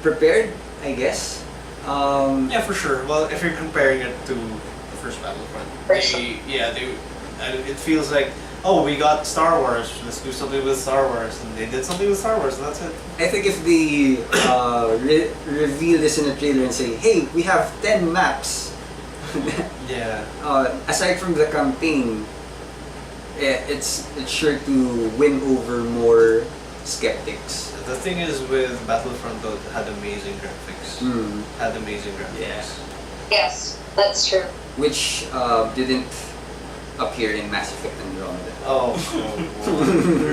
Speaker 3: prepared, I guess.
Speaker 2: Yeah, for sure. Well, if you're comparing it to the first Battlefront, it feels like, oh, we got Star Wars, let's do something with Star Wars, and they did something with Star Wars, and that's it.
Speaker 3: I think if they reveal this in a trailer and say, hey, we have 10 maps,
Speaker 2: Yeah.
Speaker 3: aside from the campaign, it's sure to win over more skeptics.
Speaker 2: The thing is with Battlefront though, it had amazing graphics.
Speaker 3: Mm.
Speaker 2: Had amazing graphics.
Speaker 3: Yeah.
Speaker 4: Yes, that's true.
Speaker 3: Which didn't appear in Mass Effect Andromeda.
Speaker 2: Oh.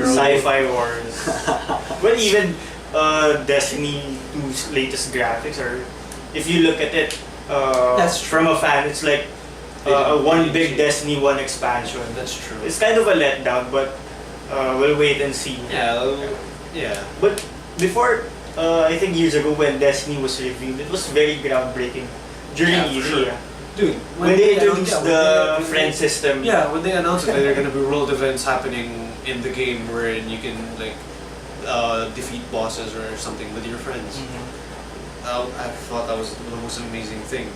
Speaker 1: Sci-fi wars. But even Destiny 2's latest graphics are, if you look at it
Speaker 2: That's true.
Speaker 1: from a fan, it's like
Speaker 2: They didn't
Speaker 1: one
Speaker 2: really
Speaker 1: big
Speaker 2: change.
Speaker 1: Destiny 1 expansion.
Speaker 2: That's true.
Speaker 1: It's kind of a letdown, but we'll wait and see.
Speaker 2: Yeah.
Speaker 1: But before, I think years ago when Destiny was revealed, it was very groundbreaking during
Speaker 2: Yeah, for
Speaker 1: E3.
Speaker 2: sure.
Speaker 1: Yeah.
Speaker 2: Dude,
Speaker 1: When they introduced the friend system.
Speaker 2: Yeah, when they announced that there are gonna be world events happening in the game wherein you can like defeat bosses or something with your friends.
Speaker 1: Mhm.
Speaker 2: I thought that was the most amazing thing.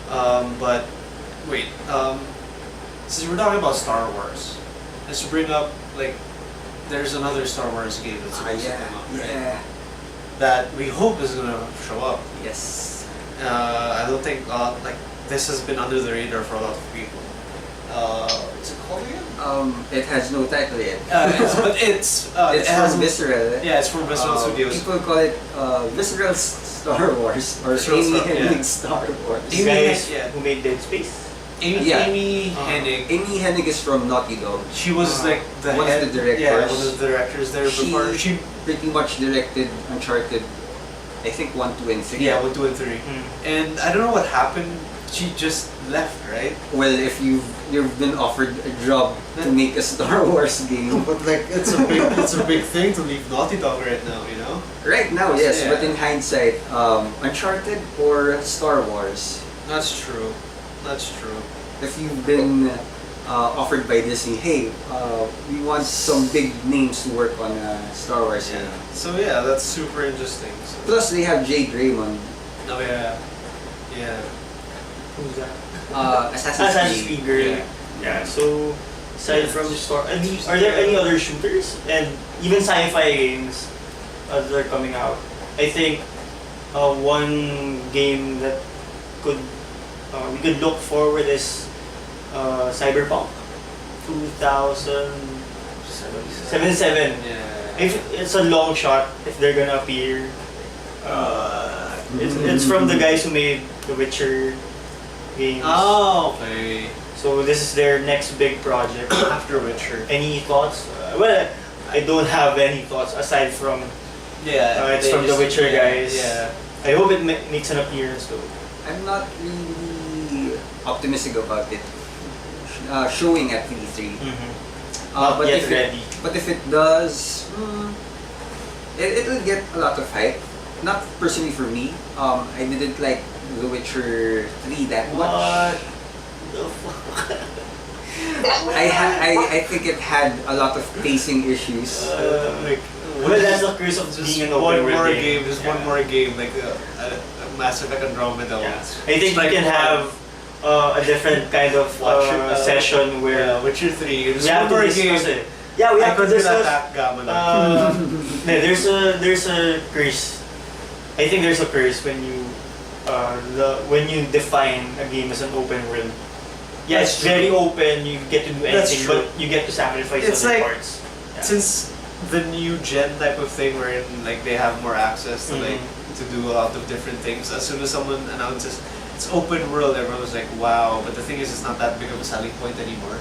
Speaker 2: But wait, since we're talking about Star Wars, let's bring up like there's another Star Wars game that's supposed to come out, right? That we hope is gonna show up.
Speaker 3: Yes.
Speaker 2: I don't think like this has been under the radar for a lot of people. What's it called again?
Speaker 3: It has no title yet.
Speaker 2: It's
Speaker 3: It's from Visceral.
Speaker 2: Yeah, it's from Visceral Studios.
Speaker 3: People call it Visceral Star Wars or
Speaker 2: Visceral
Speaker 3: Amy
Speaker 2: Star-
Speaker 3: Hennig
Speaker 2: yeah.
Speaker 3: Star Wars.
Speaker 1: The
Speaker 2: Amy
Speaker 1: guys
Speaker 2: Hen- yeah.
Speaker 1: who made Dead Space.
Speaker 2: Amy
Speaker 3: Yeah.
Speaker 2: Hennig.
Speaker 3: Amy Hennig is from Naughty Dog.
Speaker 2: She was like the
Speaker 3: one of
Speaker 2: head,
Speaker 3: the directors.
Speaker 2: Yeah, one of the directors there before.
Speaker 3: She pretty much directed Uncharted, I think 1, 2, and 3.
Speaker 2: Yeah, 1, 2, and 3.
Speaker 1: Mm.
Speaker 2: And I don't know what happened. She just left, right?
Speaker 3: Well, if you've been offered a job to make a Star Wars game,
Speaker 2: But like it's a big thing to leave Naughty Dog right now, you know?
Speaker 3: right now, yes,
Speaker 2: Yeah.
Speaker 3: but in hindsight, Uncharted or Star Wars,
Speaker 2: That's true. That's true.
Speaker 3: if you've been offered by Disney, hey, we want some big names to work on a Star Wars
Speaker 2: Yeah.
Speaker 3: game.
Speaker 2: So yeah, that's super interesting. So,
Speaker 3: Plus, they have Jade Raymond,
Speaker 2: oh yeah. Yeah.
Speaker 1: Who's that?
Speaker 3: Assassin's Creed.
Speaker 1: girl.
Speaker 2: Yeah.
Speaker 1: Yeah. So aside
Speaker 2: Yeah,
Speaker 1: from
Speaker 2: it's
Speaker 1: Star,
Speaker 2: just-
Speaker 1: are there any other shooters and even sci-fi games that are coming out? I think one game that could we could look forward is Cyberpunk 2077.
Speaker 2: Yeah.
Speaker 1: If it's a long shot, if they're gonna appear, it's from the guys who made The Witcher games.
Speaker 2: Oh, okay.
Speaker 1: So this is their next big project.
Speaker 2: After Witcher.
Speaker 1: Any thoughts? Well, I don't have any thoughts aside from
Speaker 2: Yeah.
Speaker 1: it's
Speaker 2: they
Speaker 1: from the
Speaker 2: just-
Speaker 1: Witcher guys.
Speaker 2: Yeah.
Speaker 1: I hope it makes an appearance though.
Speaker 3: I'm not really optimistic about it showing at E3.
Speaker 1: Not
Speaker 3: but
Speaker 1: yet
Speaker 3: if
Speaker 1: ready.
Speaker 3: But if it does, it will get a lot of hype. Not personally for me. I didn't like The Witcher 3 that much.
Speaker 1: What the fuck?
Speaker 3: I think it had a lot of pacing issues.
Speaker 1: Well, that's the curse of
Speaker 2: Just
Speaker 1: being an
Speaker 2: one
Speaker 1: open
Speaker 2: more
Speaker 1: world
Speaker 2: game. Just one more game, like a Mass Effect Andromeda.
Speaker 1: Yeah.
Speaker 2: Ones.
Speaker 1: I think
Speaker 2: Like
Speaker 1: we can
Speaker 2: one.
Speaker 1: have a different kind of session where
Speaker 2: Yeah, Witcher 3. Just
Speaker 1: we have
Speaker 2: one
Speaker 1: to
Speaker 2: more
Speaker 1: discuss
Speaker 2: game.
Speaker 1: it. Yeah, we
Speaker 2: I
Speaker 1: have to
Speaker 2: could
Speaker 1: discuss.
Speaker 2: attack Gamma.
Speaker 1: There's a curse. I think there's a curse when you when you define a game as an open world. Yeah,
Speaker 2: That's
Speaker 1: it's very
Speaker 2: true.
Speaker 1: open. You get to do
Speaker 2: That's
Speaker 1: anything,
Speaker 2: true.
Speaker 1: but you get to sacrifice
Speaker 2: It's
Speaker 1: other
Speaker 2: like-
Speaker 1: parts. Yeah.
Speaker 2: Since the new gen type of thing wherein like they have more access to like to do a lot of different things, as soon as someone announces it's open world, everyone was like, wow, but the thing is it's not that big of a selling point anymore.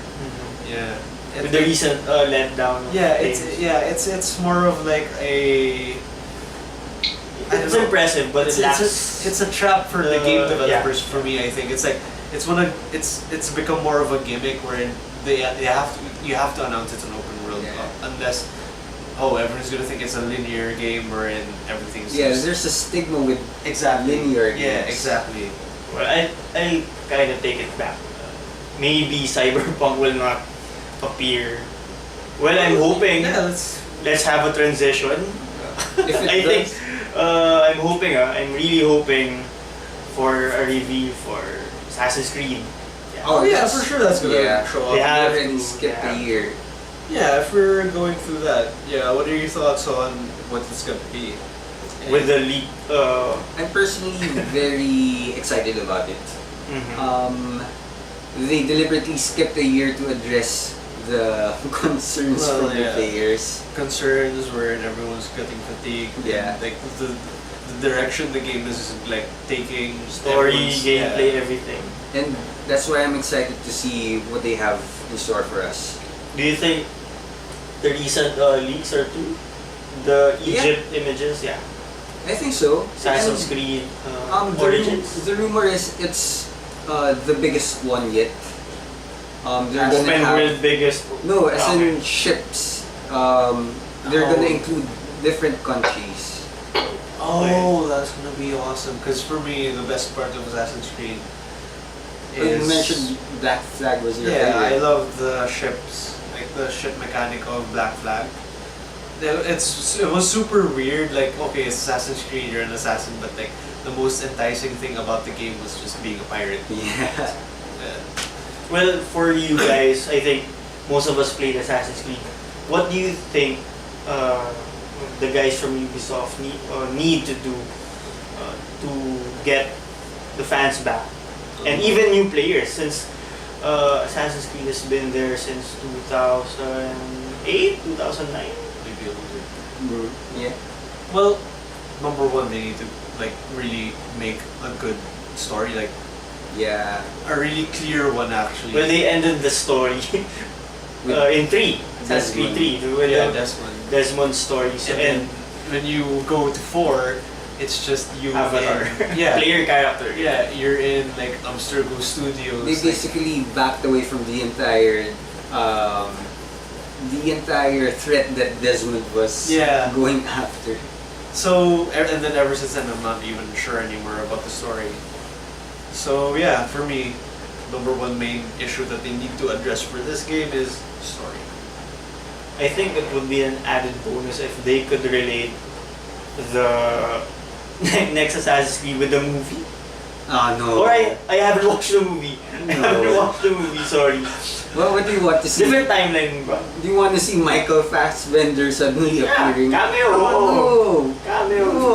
Speaker 2: Yeah.
Speaker 1: With the recent letdown. Of
Speaker 2: it's
Speaker 1: things.
Speaker 2: it's more of like a I don't
Speaker 1: It's
Speaker 2: know.
Speaker 1: impressive, but it lacks.
Speaker 2: It's a trap for the game
Speaker 1: the-
Speaker 2: developers for me. I think it's like it's become more of a gimmick where you have to announce it's an open world unless everyone's gonna think it's a linear game wherein everything's
Speaker 3: there's a stigma with linear games.
Speaker 2: Yeah, exactly.
Speaker 1: Well, I kind of take it back. Maybe Cyberpunk will not appear. Well, I'm hoping.
Speaker 2: Yeah,
Speaker 1: Let's have a transition.
Speaker 3: If it
Speaker 1: I think
Speaker 3: does,
Speaker 1: I'm really hoping for a review for Assassin's Creed. Yeah.
Speaker 2: Oh yeah, for sure that's gonna show up.
Speaker 1: They have
Speaker 3: already
Speaker 1: to,
Speaker 3: skipped
Speaker 1: yeah.
Speaker 3: a year.
Speaker 2: Yeah, if we're going through that, what are your thoughts on what it's gonna be?
Speaker 1: With the leak.
Speaker 3: I'm personally very excited about it.
Speaker 1: Mhm.
Speaker 3: They deliberately skipped a year to address the concerns from the players.
Speaker 2: Concerns wherein everyone's getting fatigued.
Speaker 3: Yeah.
Speaker 2: And, like the direction the game is like taking.
Speaker 1: Story,
Speaker 2: everyone's-
Speaker 1: gameplay, everything.
Speaker 3: And that's why I'm excited to see what they have in store for us.
Speaker 1: Do you think the recent leaks are true? The Egypt images, yeah.
Speaker 3: I think so.
Speaker 1: Assassin's
Speaker 3: And,
Speaker 1: Creed
Speaker 3: the
Speaker 1: Origins.
Speaker 3: the rumor is it's the biggest one yet. They're gonna
Speaker 1: Open
Speaker 3: have
Speaker 1: world biggest.
Speaker 3: no, as
Speaker 1: Okay.
Speaker 3: in ships. They're
Speaker 1: Oh.
Speaker 3: gonna include different countries.
Speaker 2: Oh, that's gonna be awesome. Because for me, the best part of Assassin's Creed
Speaker 3: You
Speaker 2: is
Speaker 3: mentioned Black Flag was your
Speaker 2: I
Speaker 3: favorite.
Speaker 2: love the ships, like the ship mechanic of Black Flag. It was super weird. Like, okay, it's Assassin's Creed, you're an assassin, but like the most enticing thing about the game was just being a pirate.
Speaker 3: Yeah.
Speaker 1: Well, for you guys, I think most of us played Assassin's Creed. What do you think the guys from Ubisoft need to do to get the fans back? And even new players, since Assassin's Creed has been there since 2008, 2009.
Speaker 2: Maybe a little bit.
Speaker 3: Yeah.
Speaker 2: Well, number one, they need to like really make a good story, like
Speaker 3: Yeah.
Speaker 2: a really clear one actually.
Speaker 1: Well, they ended the story in 3, Assassin's Creed 3, with the Desmond story. So,
Speaker 2: and then when you go to 4, it's just you
Speaker 1: Avatar.
Speaker 2: in,
Speaker 1: Player character.
Speaker 2: Yeah, you're in like Abstergo Studios.
Speaker 3: They
Speaker 2: like-
Speaker 3: basically backed away from the entire threat that Desmond was
Speaker 2: Yeah.
Speaker 3: going after.
Speaker 2: So, and then ever since then, I'm not even sure anymore about the story. So, yeah, for me, number one main issue that they need to address for this game is story.
Speaker 1: I think it would be an added bonus if they could relate the next Assassin's Creed with the movie.
Speaker 3: Ah, no.
Speaker 1: Or I haven't watched the movie. I haven't
Speaker 3: No.
Speaker 1: watched the movie, sorry.
Speaker 3: Well, what do you want to see?
Speaker 1: Different timeline ba?
Speaker 3: Do you want to see Michael Fassbender suddenly
Speaker 1: Yeah,
Speaker 3: appearing?
Speaker 1: cameo!
Speaker 3: Oh,
Speaker 1: Cameo!
Speaker 3: no.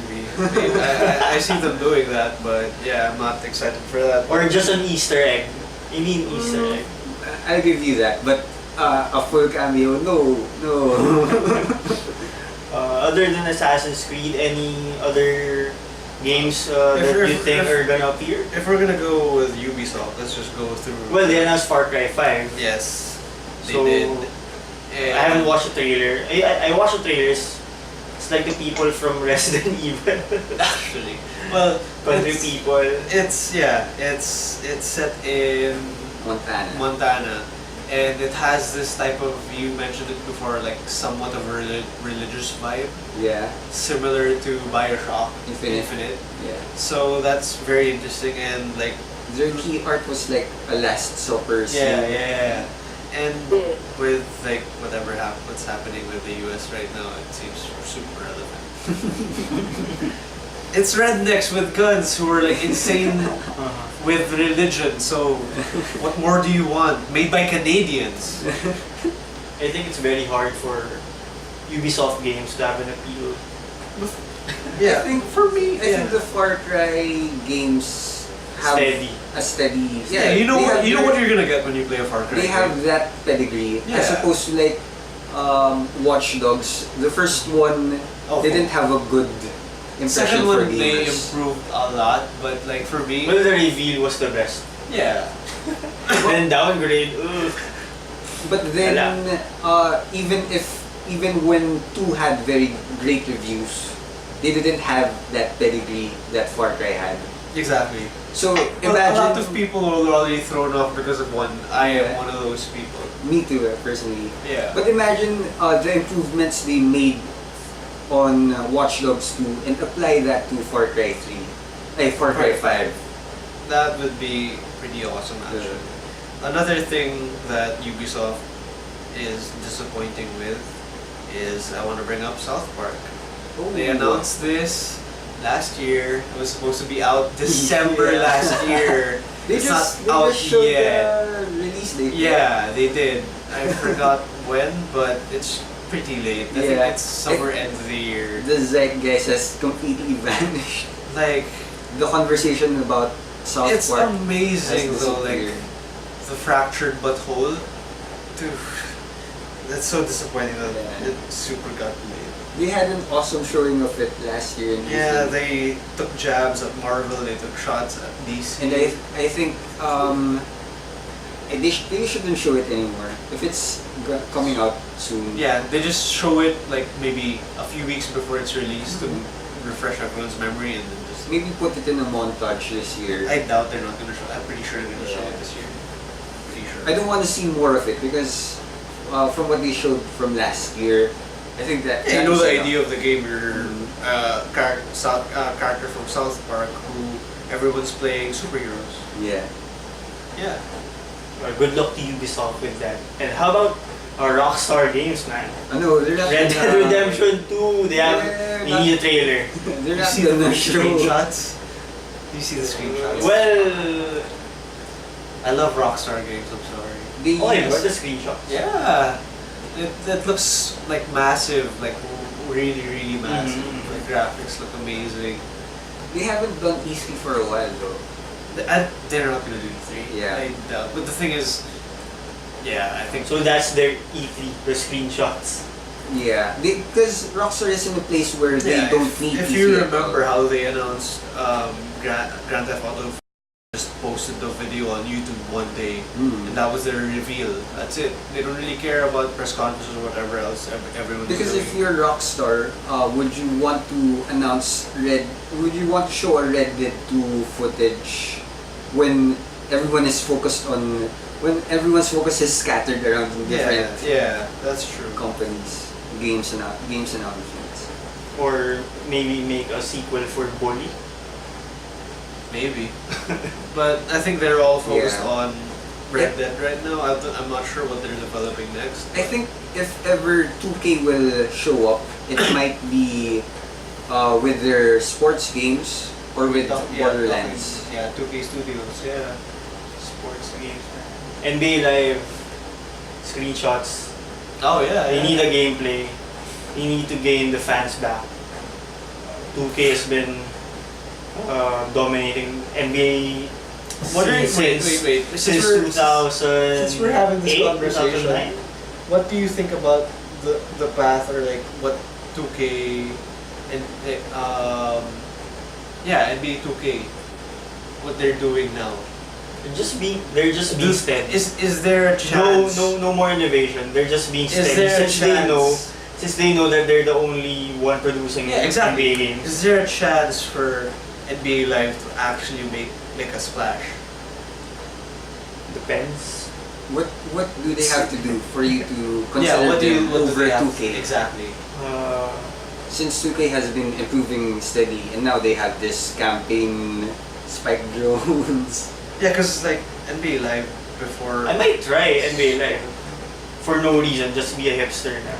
Speaker 2: Maybe. I see them doing that, but yeah, I'm not excited for that.
Speaker 1: Or just an Easter egg. You mean Easter egg?
Speaker 3: I'll give you that, but a full cameo, no.
Speaker 1: Other than Assassin's Creed, any other games that you think are gonna appear?
Speaker 2: If we're gonna go with Ubisoft, let's just go through.
Speaker 1: Well, they announced Far Cry 5.
Speaker 2: Yes, they
Speaker 1: So,
Speaker 2: did.
Speaker 1: I haven't watched the trailer. I watched the trailers. It's like the people from Resident Evil.
Speaker 2: Actually, well,
Speaker 1: Country
Speaker 2: it's,
Speaker 1: people.
Speaker 2: it's set in Montana, and it has this type of, you mentioned it before, like somewhat of a religious vibe,
Speaker 3: Yeah,
Speaker 2: similar to BioShock
Speaker 3: Infinite. Yeah.
Speaker 2: So that's very interesting, and like
Speaker 3: Their key art was like a Last Supper scene.
Speaker 2: yeah. And with like what's happening with the US right now, it seems super relevant. It's rednecks with guns who are like insane with religion. So what more do you want? Made by Canadians.
Speaker 1: I think it's very hard for Ubisoft games to have an appeal.
Speaker 3: I think for me, I think the Far Cry games have
Speaker 1: Steady.
Speaker 3: a steady.
Speaker 2: Yeah, you know
Speaker 3: they
Speaker 2: what
Speaker 3: have
Speaker 2: you know
Speaker 3: their-
Speaker 2: what you're gonna get when you play a Far Cry.
Speaker 3: They
Speaker 2: game.
Speaker 3: have that pedigree
Speaker 2: Yeah.
Speaker 3: as opposed to like Watch Dogs. The first one
Speaker 2: Oh,
Speaker 3: didn't have a good impression
Speaker 2: Second
Speaker 3: for
Speaker 2: one they
Speaker 3: gamers.
Speaker 2: improved a lot, but like for me,
Speaker 1: Well, the reveal was the best.
Speaker 2: yeah.
Speaker 1: Then downgrade. Ugh.
Speaker 3: But then, even when 2 had very great reviews, they didn't have that pedigree that Far Cry had.
Speaker 2: Exactly.
Speaker 3: So
Speaker 2: Well,
Speaker 3: imagine
Speaker 2: a lot of people were already thrown off because of one. I am
Speaker 3: Yeah.
Speaker 2: one of those people.
Speaker 3: Me too, personally.
Speaker 2: Yeah.
Speaker 3: But imagine the improvements they made on Watch Dogs 2 and apply that to Far Cry 3. Far Cry 5.
Speaker 2: That would be pretty awesome, actually. Another thing that Ubisoft is disappointing with is I want to bring up South Park.
Speaker 3: Oh,
Speaker 2: They announced this last year. It was supposed to be out December
Speaker 3: Yeah.
Speaker 2: last year.
Speaker 3: They
Speaker 2: It's
Speaker 3: just
Speaker 2: not out
Speaker 3: showed
Speaker 2: yet.
Speaker 3: the release date.
Speaker 2: Yeah, they did. I forgot when, but it's pretty late. I think
Speaker 3: Yeah.
Speaker 2: it's somewhere end of the year.
Speaker 3: The zeitgeist has completely vanished.
Speaker 2: Like,
Speaker 3: The conversation about South
Speaker 2: it's
Speaker 3: Park
Speaker 2: amazing
Speaker 3: has
Speaker 2: though. Like,
Speaker 3: disappeared.
Speaker 2: the fractured butthole. Dude, that's so disappointing that
Speaker 3: Yeah.
Speaker 2: it super got delayed.
Speaker 3: They had an awesome showing of it last year in
Speaker 2: Yeah,
Speaker 3: DC.
Speaker 2: they took jabs at Marvel, they took shots at DC.
Speaker 3: And I think they shouldn't show it anymore. If it's coming out soon.
Speaker 2: Yeah, they just show it like maybe a few weeks before it's released
Speaker 3: Mm-hmm.
Speaker 2: to refresh everyone's memory and then just...
Speaker 3: Maybe put it in a montage this year.
Speaker 2: I doubt they're not gonna show. I'm pretty sure they're gonna show it this year. Pretty sure.
Speaker 3: I don't want to see more of it because from what they showed from last year, I think that.
Speaker 2: Yeah, you
Speaker 3: that
Speaker 2: know
Speaker 3: is
Speaker 2: the
Speaker 3: enough.
Speaker 2: idea of the gamer character from South Park who everyone's playing superheroes.
Speaker 3: Yeah.
Speaker 2: Yeah.
Speaker 1: Good luck to Ubisoft with that. And how about Rockstar Games, man?
Speaker 3: I know they're not.
Speaker 1: Red Dead Redemption 2, they have
Speaker 3: They're
Speaker 1: they
Speaker 3: not-
Speaker 1: need a trailer.
Speaker 3: They're
Speaker 2: You
Speaker 3: not
Speaker 2: see the
Speaker 3: gonna show.
Speaker 2: screenshots? You see the screenshots?
Speaker 1: Well,
Speaker 2: I love Rockstar games, I'm sorry.
Speaker 3: They
Speaker 1: oh, yeah,
Speaker 3: use-
Speaker 1: what the screenshots?
Speaker 2: Yeah. It looks like massive, like really, really massive.
Speaker 1: Mhm.
Speaker 2: The graphics look amazing.
Speaker 3: They haven't done E3 for a while though.
Speaker 2: They're not gonna do 3.
Speaker 3: Yeah.
Speaker 2: I doubt. But the thing is, yeah, I think
Speaker 1: So that's their E3, the screenshots.
Speaker 3: Yeah, because Rockstar is in a place where they
Speaker 2: yeah,
Speaker 3: don't
Speaker 2: if,
Speaker 3: need.
Speaker 2: If
Speaker 3: PC
Speaker 2: you
Speaker 3: at
Speaker 2: remember
Speaker 3: all.
Speaker 2: how they announced Grand Theft Auto, just posted the video on YouTube one day, and that was their reveal. That's it. They don't really care about press conferences or whatever else everyone's
Speaker 3: Because
Speaker 2: doing.
Speaker 3: if you're Rockstar, would you want to announce Would you want to show a Red Dead 2 footage when everyone is focused on when everyone's focus is scattered around in different
Speaker 2: yeah, that's true.
Speaker 3: companies, games announcements?
Speaker 1: Or maybe make a sequel for Bully.
Speaker 2: Maybe. But I think they're all focused
Speaker 3: Yeah.
Speaker 2: on Red Dead right now. I'm not sure what they're developing next.
Speaker 3: I think if ever 2K will show up, it might be with their sports games or with Borderlands.
Speaker 2: Yeah, 2K Studios, yeah.
Speaker 1: Sports games. NBA Live screenshots.
Speaker 2: Oh yeah,
Speaker 1: They
Speaker 2: yeah.
Speaker 1: need a gameplay. They need to gain the fans back. 2K has been dominating NBA
Speaker 2: Wait.
Speaker 1: since
Speaker 2: Since we're
Speaker 1: 2000.
Speaker 2: since we're having this conversation,
Speaker 1: 2009.
Speaker 2: what do you think about the path or like what 2K and NBA 2K what they're doing now?
Speaker 1: They're just being steady.
Speaker 2: Is there a chance?
Speaker 1: No more innovation. They're just being
Speaker 2: Is
Speaker 1: steady
Speaker 2: there a
Speaker 1: since they know that they're the only one producing
Speaker 2: Yeah, exactly.
Speaker 1: NBA games.
Speaker 2: Is there a chance for NBA Live to actually make a splash?
Speaker 1: Depends.
Speaker 3: What do they have to do for you to consider
Speaker 2: What do
Speaker 3: them over
Speaker 2: they have-
Speaker 3: 2K?
Speaker 2: Exactly.
Speaker 3: Since 2K has been improving steady and now they have this campaign Spike drones.
Speaker 2: Yeah, because like NBA Live before.
Speaker 1: I might try NBA Live for no reason, just be a hipster now.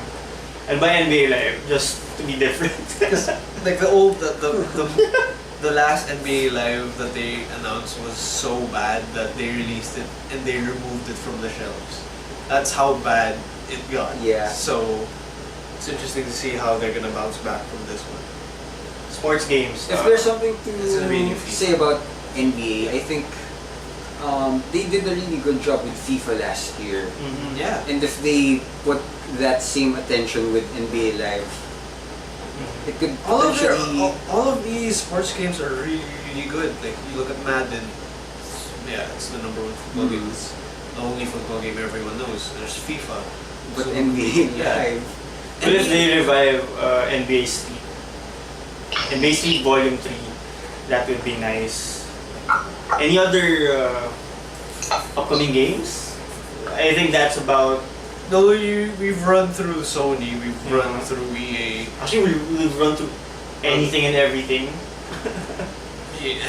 Speaker 1: And by NBA Live, just to be different.
Speaker 2: Because like the last NBA Live that they announced was so bad that they released it and they removed it from the shelves. That's how bad it got.
Speaker 3: Yeah.
Speaker 2: So it's interesting to see how they're gonna bounce back from this one.
Speaker 1: Sports games.
Speaker 3: If there's something
Speaker 2: It's gonna be a new
Speaker 3: to
Speaker 2: FIFA.
Speaker 3: say about NBA, I think they did a really good job with FIFA last year.
Speaker 1: Mhm.
Speaker 2: Yeah.
Speaker 3: And if they put that same attention with NBA Live, it could potentially.
Speaker 2: All of these sports games are really, really good. Like you look at Madden, it's the number one football game. It's the only football game everyone knows. There's FIFA.
Speaker 3: But
Speaker 2: So,
Speaker 3: NBA
Speaker 2: yeah.
Speaker 3: Live.
Speaker 1: But if they revive NBA Street Volume 3, that would be nice. Any other upcoming games? I think that's about.
Speaker 2: No, we've run through Sony, we've run
Speaker 1: Mhm.
Speaker 2: through EA.
Speaker 1: Actually, we've run through anything and everything.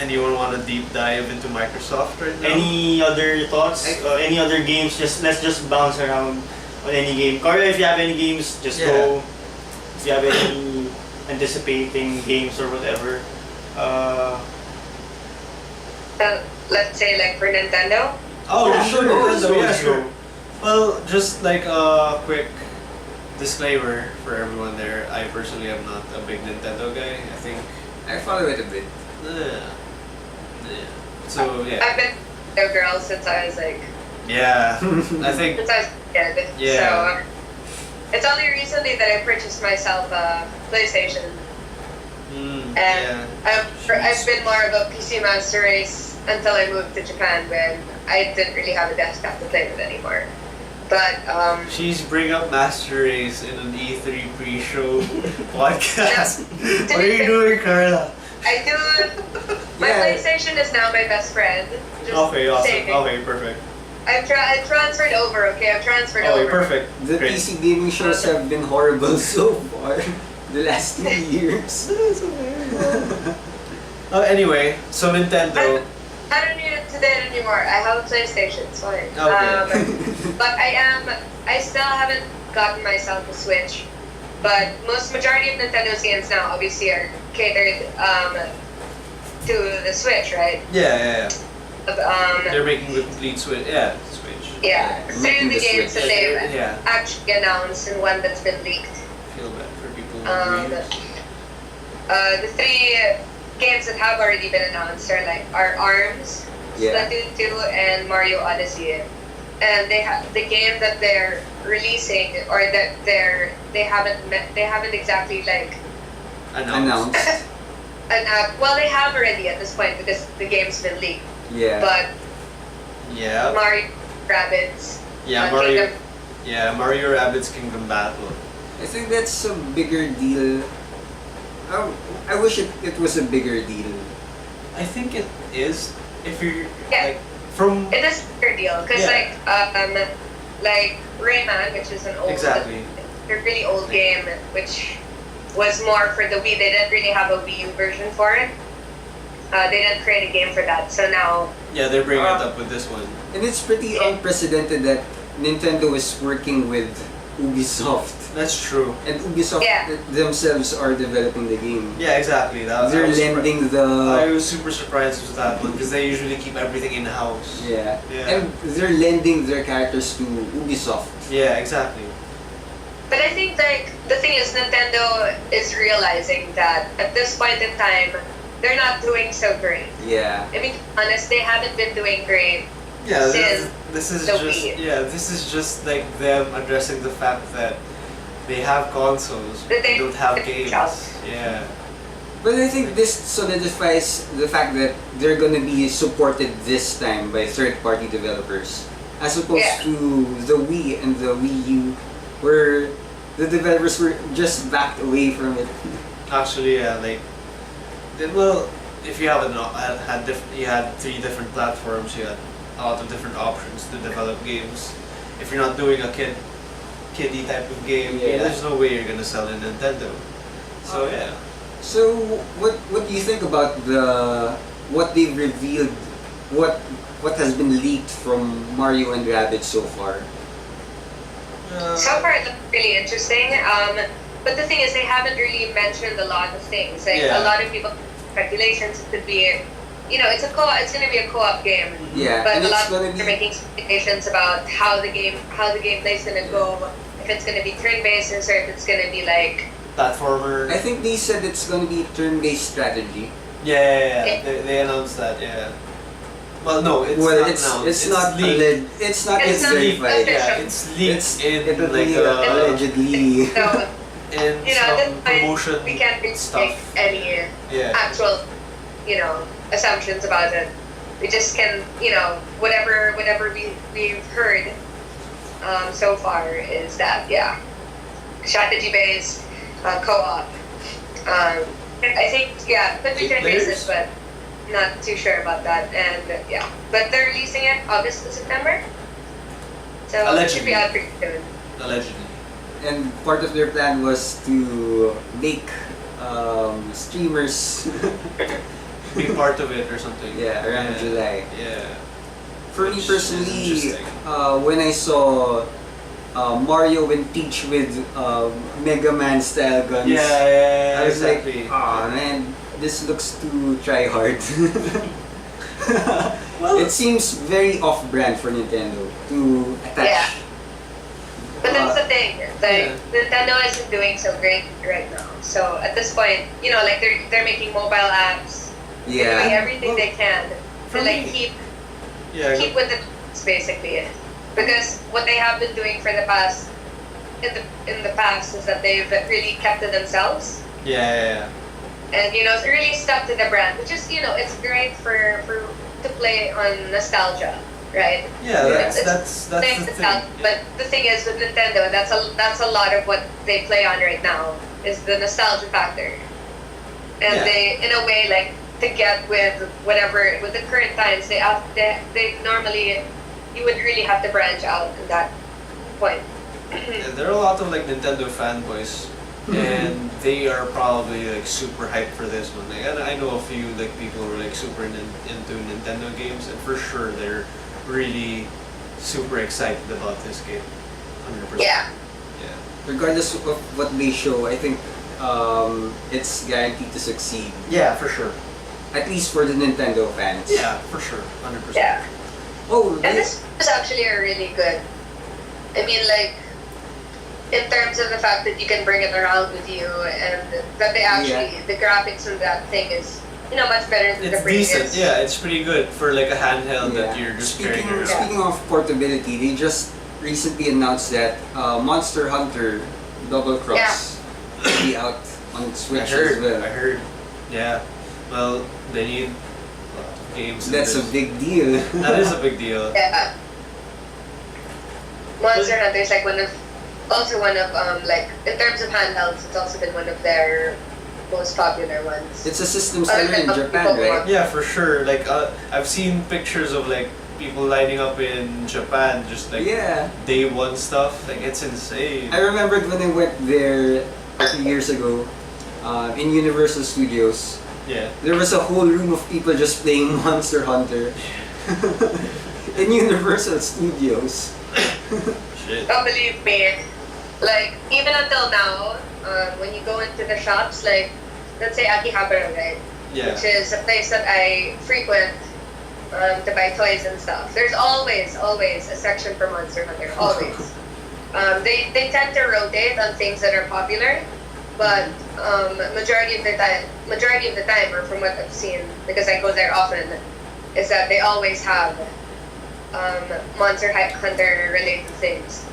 Speaker 2: Anyone want to deep dive into Microsoft right now?
Speaker 1: Any other thoughts? Any other games? Let's just bounce around on any game. Carla, if you have any games, just go. If you have any anticipating games or whatever.
Speaker 4: Let's say like for Nintendo.
Speaker 2: Oh,
Speaker 1: Yeah,
Speaker 2: sure,
Speaker 1: sure,
Speaker 2: Nintendo,
Speaker 1: sure,
Speaker 2: yeah,
Speaker 1: sure.
Speaker 2: sure. Well, just like a quick disclaimer for everyone there, I personally am not a big Nintendo guy. I think,
Speaker 3: I follow it a bit.
Speaker 2: yeah. So yeah,
Speaker 4: I've been a girl since I was like
Speaker 2: yeah. I think,
Speaker 4: since I was a kid.
Speaker 2: Yeah.
Speaker 4: So it's only recently that I purchased myself a PlayStation, and
Speaker 2: yeah.
Speaker 4: I've been more of a PC Master Race until I moved to Japan when I didn't really have a desktop to play with anymore. But
Speaker 2: She's bring up Master Race in an E3 pre-show podcast. What are you doing, Carla?
Speaker 4: I do. My
Speaker 3: Yeah.
Speaker 4: PlayStation is now my best friend. Just
Speaker 2: Okay, awesome.
Speaker 4: saying.
Speaker 2: Okay, perfect.
Speaker 4: I've transferred over. Okay, I've transferred
Speaker 2: Okay,
Speaker 4: over.
Speaker 2: perfect.
Speaker 3: The
Speaker 2: Great.
Speaker 3: PC gaming shows have been horrible so far. The last 2 years.
Speaker 2: Anyway, so Nintendo.
Speaker 4: I don't need it today anymore. I have a PlayStation. It's fine.
Speaker 2: Okay.
Speaker 4: But I still haven't gotten myself a Switch. But majority of Nintendo's games now obviously are catered to the Switch, right?
Speaker 2: Yeah.
Speaker 4: Um,
Speaker 2: They're making the complete Switch. Yeah, Switch.
Speaker 4: yeah,
Speaker 3: Yeah,
Speaker 4: three of the
Speaker 3: making the
Speaker 4: games that
Speaker 3: Switch.
Speaker 4: they've
Speaker 2: Yeah.
Speaker 4: actually announced and one that's been leaked.
Speaker 2: Feel bad for people who
Speaker 4: Um,
Speaker 2: read.
Speaker 4: the three games that have already been announced are ARMS,
Speaker 3: Yeah.
Speaker 4: Splatoon 2, and Mario Odyssey. And they have the game that they're releasing, or that they haven't exactly like
Speaker 3: Announced.
Speaker 4: well, they have already at this point because the game's been leaked.
Speaker 3: Yeah.
Speaker 4: But
Speaker 2: Yeah.
Speaker 4: Mario Rabbids,
Speaker 2: Yeah, Mario.
Speaker 4: Kingdom,
Speaker 2: Yeah, Mario Rabbids Kingdom Battle.
Speaker 3: I think that's a bigger deal. I wish it was a bigger deal.
Speaker 2: I think it is. If you're
Speaker 4: Yeah.
Speaker 2: like from
Speaker 4: it is a bigger deal because
Speaker 2: Yeah.
Speaker 4: like Rayman, which is an old,
Speaker 2: exactly.
Speaker 4: a really old game, which was more for the Wii. They didn't really have a Wii U version for it. They didn't create a game for that, so now
Speaker 2: Yeah, they're bringing it up with this one.
Speaker 3: And it's pretty unprecedented that Nintendo is working with Ubisoft.
Speaker 2: That's true.
Speaker 3: And Ubisoft
Speaker 4: Yeah.
Speaker 3: themselves are developing the game.
Speaker 2: Yeah, exactly. That,
Speaker 3: They're
Speaker 2: I was
Speaker 3: lending
Speaker 2: I
Speaker 3: the...
Speaker 2: was super surprised with that one because they usually keep everything in house.
Speaker 3: Yeah.
Speaker 2: Yeah.
Speaker 3: And they're lending their characters to Ubisoft.
Speaker 2: Yeah, exactly.
Speaker 4: But I think like the thing is Nintendo is realizing that at this point in time they're not doing so great.
Speaker 3: Yeah.
Speaker 4: I mean, to be honest, they haven't been doing great.
Speaker 2: Yeah,
Speaker 4: Since
Speaker 2: this is
Speaker 4: the
Speaker 2: just
Speaker 4: Wii.
Speaker 2: this is just like them addressing the fact that they have consoles, but
Speaker 4: That
Speaker 2: they
Speaker 4: they-
Speaker 2: don't have
Speaker 4: they
Speaker 2: games.
Speaker 4: shop.
Speaker 2: Yeah.
Speaker 3: But I think this solidifies the fact that they're gonna be supported this time by third-party developers. As opposed
Speaker 4: Yeah.
Speaker 3: to the Wii and the Wii U, where the developers were just backed away from it.
Speaker 2: Actually, yeah, like, well, if you haven't you had 3 different platforms, you had a lot of different options to develop games. If you're not doing a kiddie type of game,
Speaker 3: Yeah.
Speaker 2: there's no way you're gonna sell a Nintendo. So yeah.
Speaker 3: So what do you think about what they've revealed, what has been leaked from Mario and Rabbids so far?
Speaker 4: So far, it looks really interesting. But the thing is, they haven't really mentioned a lot of things. Like
Speaker 2: Yeah.
Speaker 4: a lot of people speculations it could be, it's a co-op. It's going to be a co-op game.
Speaker 3: Yeah,
Speaker 4: But
Speaker 3: and
Speaker 4: a
Speaker 3: it's
Speaker 4: lot of
Speaker 3: gonna
Speaker 4: people are
Speaker 3: be
Speaker 4: making speculations about how the gameplay is going to go. If it's going to be turn-based or if it's going to be like
Speaker 2: Platformer.
Speaker 3: I think they said it's gonna be turn-based strategy.
Speaker 2: Yeah. They announced that. Yeah. Well, no, it's not announced.
Speaker 3: it's not
Speaker 2: leaked.
Speaker 3: it's not
Speaker 4: It's
Speaker 3: yet
Speaker 4: not
Speaker 3: verified.
Speaker 4: official.
Speaker 2: Yeah, it's leaked
Speaker 3: It'll
Speaker 2: in like
Speaker 3: be allegedly.
Speaker 4: so.
Speaker 2: in
Speaker 4: At
Speaker 2: some
Speaker 4: this point,
Speaker 2: promotion
Speaker 4: we can't really
Speaker 2: stuff.
Speaker 4: make any
Speaker 2: Yeah.
Speaker 4: actual, assumptions about it. We just can, whatever we've heard so far is that strategy based co-op. I think could be
Speaker 2: 8
Speaker 4: turn
Speaker 2: players?
Speaker 4: basis, but not too sure about that. And yeah, but they're releasing it August to September, so it should be out pretty soon.
Speaker 2: Allegedly.
Speaker 3: And part of their plan was to make streamers
Speaker 2: Be part of it or something.
Speaker 3: around July.
Speaker 2: Yeah.
Speaker 3: For me
Speaker 2: Which is
Speaker 3: personally,
Speaker 2: interesting.
Speaker 3: when I saw Mario and Peach with Mega Man style guns,
Speaker 2: Yeah,
Speaker 3: I was
Speaker 2: exactly.
Speaker 3: like, oh man, this looks too try hard.
Speaker 1: Well,
Speaker 3: It seems very off-brand for Nintendo to attach.
Speaker 4: Yeah. But that's the thing, like
Speaker 2: Yeah.
Speaker 4: Nintendo isn't doing so great right now. So at this point, you know, like they're making mobile apps, they're doing everything they can
Speaker 2: for
Speaker 4: to like
Speaker 2: me-
Speaker 4: keep with the times, basically. Because what they have been doing for the past in the past is that they've really kept to themselves
Speaker 2: Yeah.
Speaker 4: and you know really stuck to the brand, which is you know it's great for to play on nostalgia, right?
Speaker 2: Yeah,
Speaker 4: It's-
Speaker 2: that's the
Speaker 4: Thanks
Speaker 2: thing.
Speaker 4: to nostalgia. But the thing is with Nintendo, that's a lot of what they play on right now is the nostalgia factor, and
Speaker 2: Yeah.
Speaker 4: they in a way like to get with whatever with the current times they normally you would really have to branch out in that point.
Speaker 2: Yeah, there are a lot of like Nintendo fanboys, and they are probably like super hyped for this one. Like, and I know a few like people who are like super into Nintendo games, and for sure they're really super excited about this game. 100%.
Speaker 4: Yeah.
Speaker 2: Yeah.
Speaker 3: Regardless of what they show, I think it's guaranteed to succeed.
Speaker 2: Yeah, for sure.
Speaker 3: At least for the Nintendo fans.
Speaker 2: Yeah, for sure. 100%.
Speaker 4: Yeah.
Speaker 3: Oh,
Speaker 4: And this is actually a really good. I mean, like, in terms of the fact that you can bring it around with you, and that they actually the graphics on that thing is, you know, much better than the
Speaker 2: It's
Speaker 4: previous.
Speaker 2: decent. Yeah, it's pretty good for like a handheld that you're just carrying around.
Speaker 3: Speaking of portability, they just recently announced that Monster Hunter Double Cross will be out on Switch as well.
Speaker 2: I heard. Yeah. Well, they need games. in
Speaker 3: That's a
Speaker 2: this.
Speaker 3: big deal.
Speaker 2: That is a big deal.
Speaker 4: Yeah. Monster Hunter is like one of like in terms of handhelds, it's also been one of their most popular ones.
Speaker 3: It's a system seller in Japan, right?
Speaker 2: Yeah, for sure. Like I've seen pictures of like people lining up in Japan, just like
Speaker 3: Yeah.
Speaker 2: day one stuff. Like it's insane.
Speaker 3: I remembered when I went there a few years ago in Universal Studios.
Speaker 2: Yeah.
Speaker 3: There was a whole room of people just playing Monster Hunter in Universal Studios.
Speaker 2: Shit.
Speaker 4: Oh, believe me, like even until now, when you go into the shops, like let's say Akihabara, right?
Speaker 2: Yeah.
Speaker 4: Which is a place that I frequent to buy toys and stuff. There's always a section for Monster Hunter. Always. They tend to rotate on things that are popular, but majority of the time, or from what I've seen, because I go there often, is that they always have Monster Hunter related things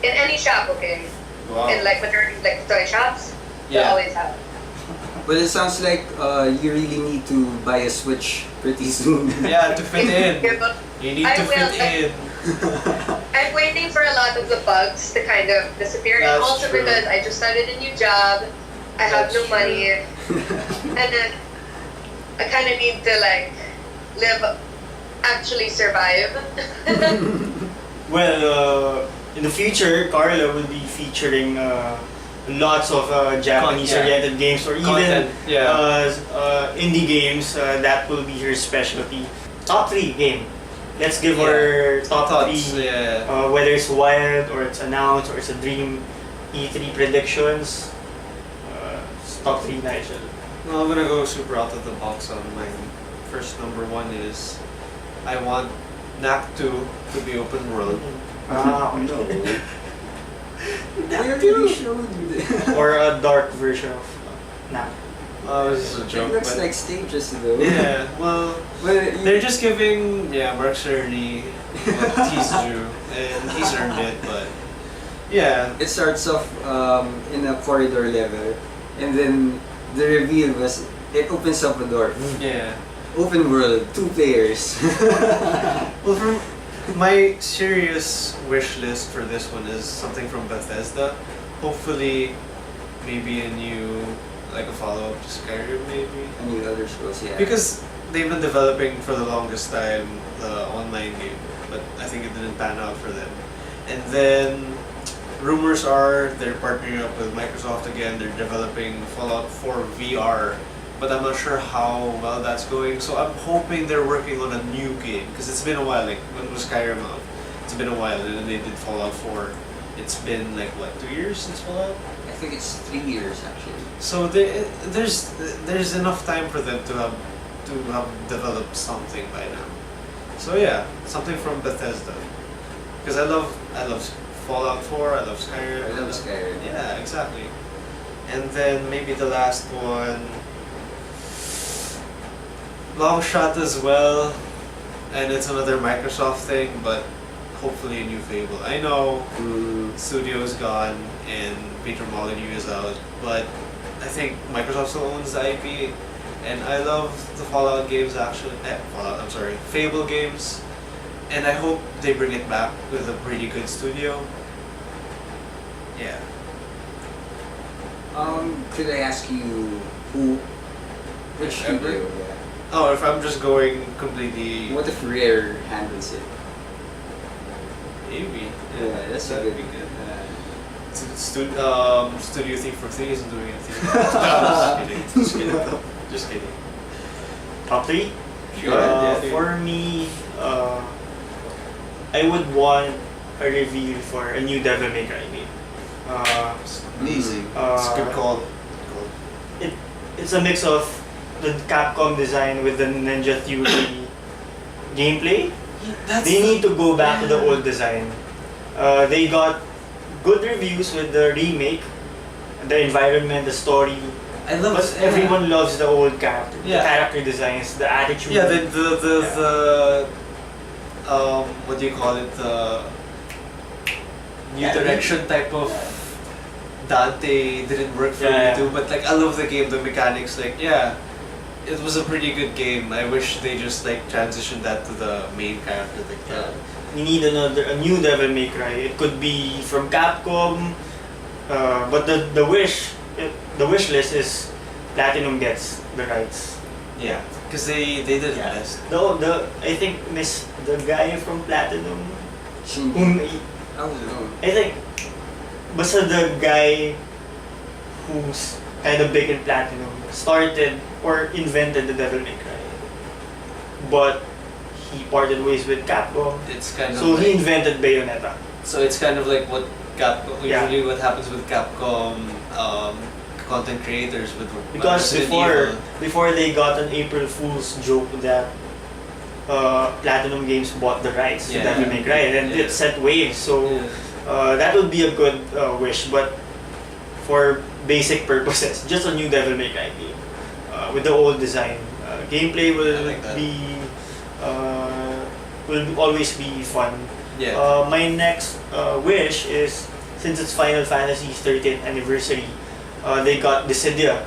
Speaker 4: in any shop. Okay,
Speaker 2: Wow.
Speaker 4: in like majority like toy shops, they
Speaker 2: Yeah.
Speaker 4: always have.
Speaker 3: But it sounds like you really need to buy a Switch pretty soon.
Speaker 2: Yeah, to fit in. You need
Speaker 4: I
Speaker 2: to
Speaker 4: will,
Speaker 2: fit in.
Speaker 4: I'm waiting for a lot of the bugs to kind of disappear, and
Speaker 2: That's
Speaker 4: also
Speaker 2: true.
Speaker 4: because I just started a new job, I have
Speaker 2: That's
Speaker 4: no money, and then I kind of need to like actually survive.
Speaker 1: Well, in the future, Carla will be featuring lots of Japanese-oriented games or even
Speaker 2: Content,
Speaker 1: indie games. That will be her specialty. Top 3 game. Let's give our top
Speaker 2: Thoughts.
Speaker 1: 3,
Speaker 2: Yeah.
Speaker 1: whether it's wild or it's announced or it's a dream E3 predictions. Top 3 Nigel.
Speaker 2: Well, I'm gonna go super out of the box on my first number one is I want Knack 2 to be open world.
Speaker 1: Ah,
Speaker 3: No.
Speaker 1: okay.
Speaker 3: We already showed.
Speaker 1: Or a dark version of Nap.
Speaker 2: This is a
Speaker 3: It
Speaker 2: joke,
Speaker 3: looks
Speaker 2: but
Speaker 3: like stages though.
Speaker 2: yeah. Well,
Speaker 3: Well,
Speaker 2: they're just giving Mark Cerny what he's due, and he's earned it. But yeah,
Speaker 3: it starts off in a corridor level, and then the reveal was it opens up a door.
Speaker 2: yeah.
Speaker 3: Open world, 2 players.
Speaker 2: Well, from my serious wish list for this one is something from Bethesda. Hopefully, maybe a new like a follow-up to Skyrim maybe.
Speaker 3: A new Elder Scrolls, yeah.
Speaker 2: Because they've been developing for the longest time the online game, but I think it didn't pan out for them. And then rumors are they're partnering up with Microsoft again. They're developing Fallout 4 VR, but I'm not sure how well that's going. So I'm hoping they're working on a new game because it's been a while. Like when was Skyrim out? It's been a while, and then they did Fallout 4. It's been like what, 2 years since Fallout?
Speaker 3: I think it's 3 years actually.
Speaker 2: So there's enough time for them to have developed something by now. So yeah, something from Bethesda. Because I love Fallout 4, I love Skyrim.
Speaker 3: I love Skyrim.
Speaker 2: Yeah, exactly. And then maybe the last one, long shot as well, and it's another Microsoft thing, but hopefully a new Fable. I know Studio's gone and Peter Molyneux is out, but I think Microsoft still owns the IP, and I love the Fallout games actually. Fable games, and I hope they bring it back with a pretty good studio. Yeah.
Speaker 3: Could I ask you which
Speaker 2: If ever?
Speaker 3: studio? Yeah.
Speaker 2: Oh, if I'm just going completely,
Speaker 3: What if Rare handles it?
Speaker 2: maybe.
Speaker 3: Yeah, that's a
Speaker 2: that'd
Speaker 3: good.
Speaker 2: be good.
Speaker 3: Uh,
Speaker 2: Studio Thief for 3 isn't doing anything. No, just kidding. Just kidding.
Speaker 1: Top 3?
Speaker 2: Sure. Yeah, dude.
Speaker 1: For me, I would want a reveal for a new Devil May Cry game.
Speaker 2: Amazing.
Speaker 1: Uh,
Speaker 2: It's a good call.
Speaker 1: It's a mix of the Capcom design with the Ninja Theory gameplay. They need to go back to the old design. They got good reviews with the remake, the environment, the story.
Speaker 2: I love
Speaker 1: But everyone loves the old character.
Speaker 2: Yeah.
Speaker 1: The character designs, the attitude.
Speaker 2: Yeah, what do you call it? The new
Speaker 3: Yeah,
Speaker 2: direction type of Dante didn't work for
Speaker 1: Yeah.
Speaker 2: me too, but like I love the game, the mechanics. Like yeah, it was a pretty good game. I wish they just like transitioned that to the main character. Like
Speaker 1: We need a new Devil May Cry. It could be from Capcom, but the wish list is Platinum gets the rights.
Speaker 2: yeah, because they did it
Speaker 1: Yeah.
Speaker 2: best.
Speaker 1: I think the guy from Platinum,
Speaker 3: Shinji.
Speaker 1: whom
Speaker 3: I don't know.
Speaker 1: I think, basta the guy who's kind of big in Platinum started or invented the Devil May Cry, but he parted ways with Capcom,
Speaker 2: It's kind of
Speaker 1: so he
Speaker 2: like,
Speaker 1: invented Bayonetta.
Speaker 2: so it's kind of like what Capcom
Speaker 1: Yeah.
Speaker 2: usually what happens with Capcom content creators with
Speaker 1: Because
Speaker 2: Resident Evil.
Speaker 1: before they got an April Fool's joke that Platinum Games bought the rights to
Speaker 2: Yeah.
Speaker 1: Devil May Cry, and then
Speaker 2: Yeah.
Speaker 1: it set waves. So
Speaker 2: Yeah.
Speaker 1: that would be a good wish, but for basic purposes, just a new Devil May Cry game with the old design. Gameplay will
Speaker 2: I like that.
Speaker 1: will always be fun.
Speaker 2: Yeah.
Speaker 1: My next wish is, since it's Final Fantasy's 30th anniversary, they got Dissidia.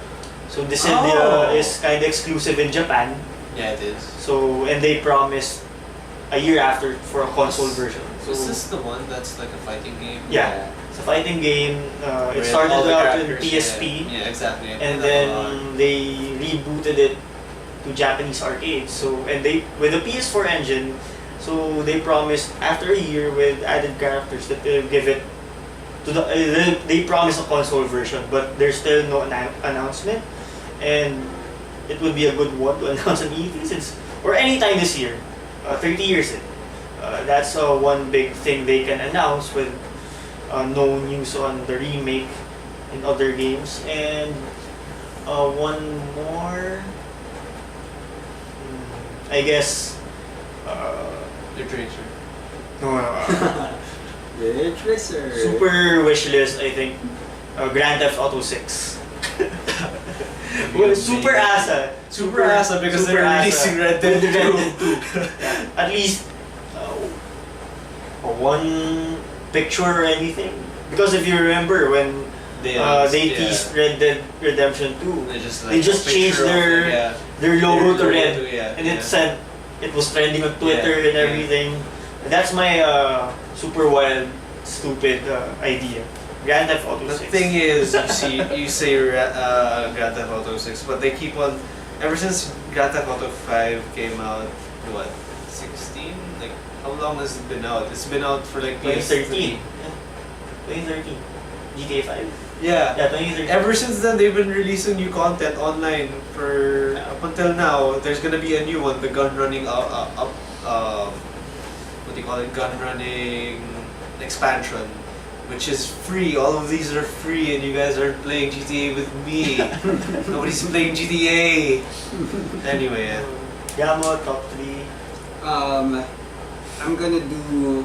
Speaker 1: So Dissidia
Speaker 2: Oh.
Speaker 1: is kind of exclusive in Japan.
Speaker 2: Yeah, it is.
Speaker 1: So, and they promised a year after for a console version. So
Speaker 2: Is this the one that's like a fighting game?
Speaker 1: yeah, it's a fighting game. It
Speaker 2: With
Speaker 1: started
Speaker 2: all the
Speaker 1: out in
Speaker 2: characters,
Speaker 1: PSP,
Speaker 2: Yeah, exactly. I
Speaker 1: and
Speaker 2: played that a lot.
Speaker 1: then they rebooted it to Japanese arcades. So, and they with the PS4 engine, so they promised after a year with added characters that they'll give it to the. They promised a console version, but there's still no announcement, and it would be a good one to announce on E3 since or anytime this year, 30 years in. That's one big thing they can announce with no news on the remake in other games. And one more, I guess.
Speaker 2: The Tracer.
Speaker 1: No,
Speaker 3: The Tracer.
Speaker 1: super wish list. I think Grand Theft Auto 6. Well, super asa.
Speaker 2: Super asa because
Speaker 1: super
Speaker 2: they're
Speaker 1: asa.
Speaker 2: releasing Red Dead
Speaker 1: With Red
Speaker 2: 2.
Speaker 1: Dead 2. Yeah, at least one picture or anything. Because if you remember when they teased Red Dead Redemption 2,
Speaker 2: They just,
Speaker 1: they just
Speaker 2: a picture
Speaker 1: changed
Speaker 2: of
Speaker 1: their-
Speaker 2: it, yeah.
Speaker 1: their logo to
Speaker 2: Their
Speaker 1: red,
Speaker 2: logo, yeah,
Speaker 1: and
Speaker 2: yeah.
Speaker 1: it said it was trending on Twitter
Speaker 2: Yeah,
Speaker 1: and everything. That's my super wild, stupid idea. Grand Theft Auto
Speaker 2: The
Speaker 1: 6.
Speaker 2: thing is, you say Grand Theft Auto 6, but they keep on. Ever since Grand Theft Auto 5 came out, what, 16? Like, how long has it been out? It's been out for like
Speaker 1: 2013.
Speaker 2: PS3.
Speaker 1: Yeah. 2013. GTA 5?
Speaker 2: Yeah.
Speaker 1: Yeah, 2013.
Speaker 2: Ever since then, they've been releasing new content online for up until now. There's gonna be a new one, the gun running what do you call it? Gun running expansion, which is free. All of these are free, and you guys are playing GTA with me. Nobody's playing GTA. Anyway, yeah.
Speaker 1: Yamo, top 3.
Speaker 3: I'm gonna do